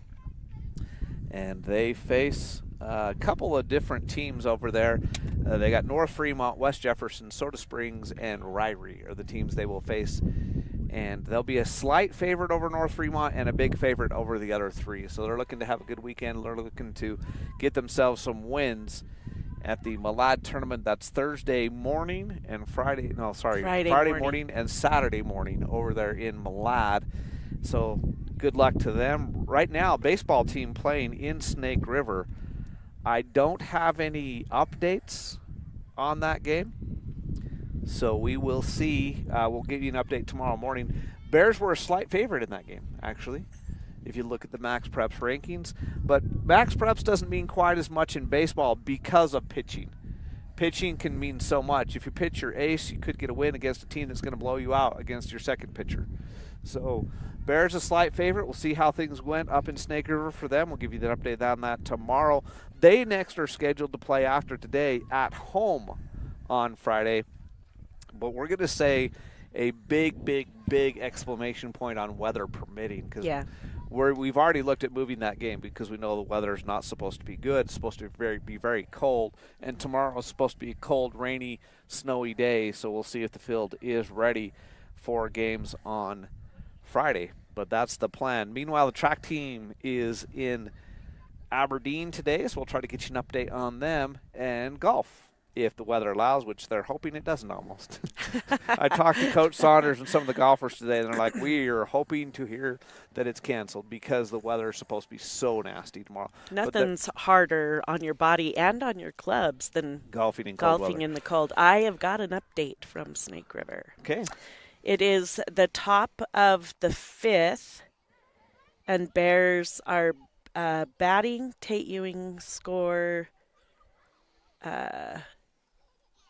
And they face a couple of different teams over there. They got North Fremont, West Jefferson, Soda Springs, and Ryrie are the teams they will face. And they'll be a slight favorite over North Fremont and a big favorite over the other 3. So they're looking to have a good weekend. They're looking to get themselves some wins at the Malad tournament. That's Thursday morning and Friday morning and Saturday morning over there in Malad. So good luck to them. Right now, baseball team playing in Snake River. I don't have any updates on that game, so we will see. We'll give you an update tomorrow morning. Bears were a slight favorite in that game, actually, if you look at the Max Preps rankings. But Max Preps doesn't mean quite as much in baseball because of pitching. Pitching can mean so much. If you pitch your ace, you could get a win against a team that's going to blow you out against your second pitcher. So Bears a slight favorite. We'll see how things went up in Snake River for them. We'll give you the update on that tomorrow. They next are scheduled to play after today at home on Friday. But we're going to say a big exclamation point on weather permitting, because we've already looked at moving that game because we know the weather is not supposed to be good. It's supposed to be very cold, and tomorrow is supposed to be a cold, rainy, snowy day, so we'll see if the field is ready for games on Friday. But that's the plan. Meanwhile, the track team is in Aberdeen today, so we'll try to get you an update on them, and golf, if the weather allows, which they're hoping it doesn't almost. I talked to Coach Saunders and some of the golfers today, and they're like, we are hoping to hear that it's canceled because the weather is supposed to be so nasty tomorrow. Nothing's harder on your body and on your clubs than golfing in cold weather. In the cold. I have got an update from Snake River. Okay. It is the top of the 5th, and Bears are batting. Tate Ewing score...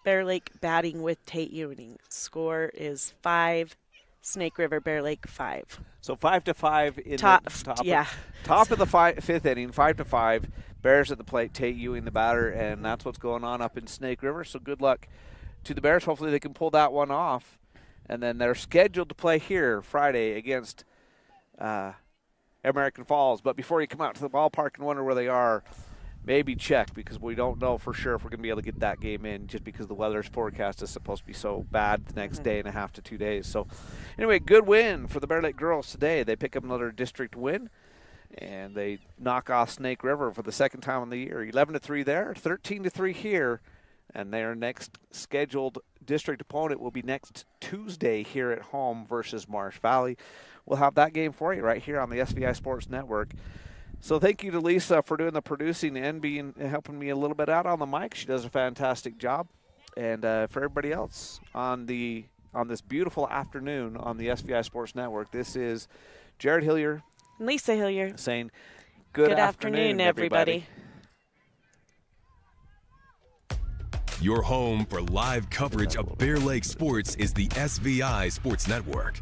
Bear Lake batting with Tate Ewing. Score is 5. Snake River, Bear Lake 5. So 5-5 in top. Top of the 5th inning, 5-5. Bears at the plate, Tate Ewing the batter, and that's what's going on up in Snake River. So good luck to the Bears. Hopefully they can pull that one off. And then they're scheduled to play here Friday against American Falls. But before you come out to the ballpark and wonder where they are, maybe check, because we don't know for sure if we're going to be able to get that game in, just because the weather's forecast is supposed to be so bad the next day and a half to 2 days. So anyway, good win for the Bear Lake girls today. They pick up another district win, and they knock off Snake River for the second time in the year. 11-3 there, 13-3 here, and their next scheduled district opponent will be next Tuesday here at home versus Marsh Valley. We'll have that game for you right here on the SVI Sports Network. So thank you to Lisa for doing the producing and helping me a little bit out on the mic. She does a fantastic job. And for everybody else on this beautiful afternoon on the SVI Sports Network, this is Jared Hillier, Lisa Hillier, saying good afternoon, everybody. Your home for live coverage of Bear Lake sports is the SVI Sports Network.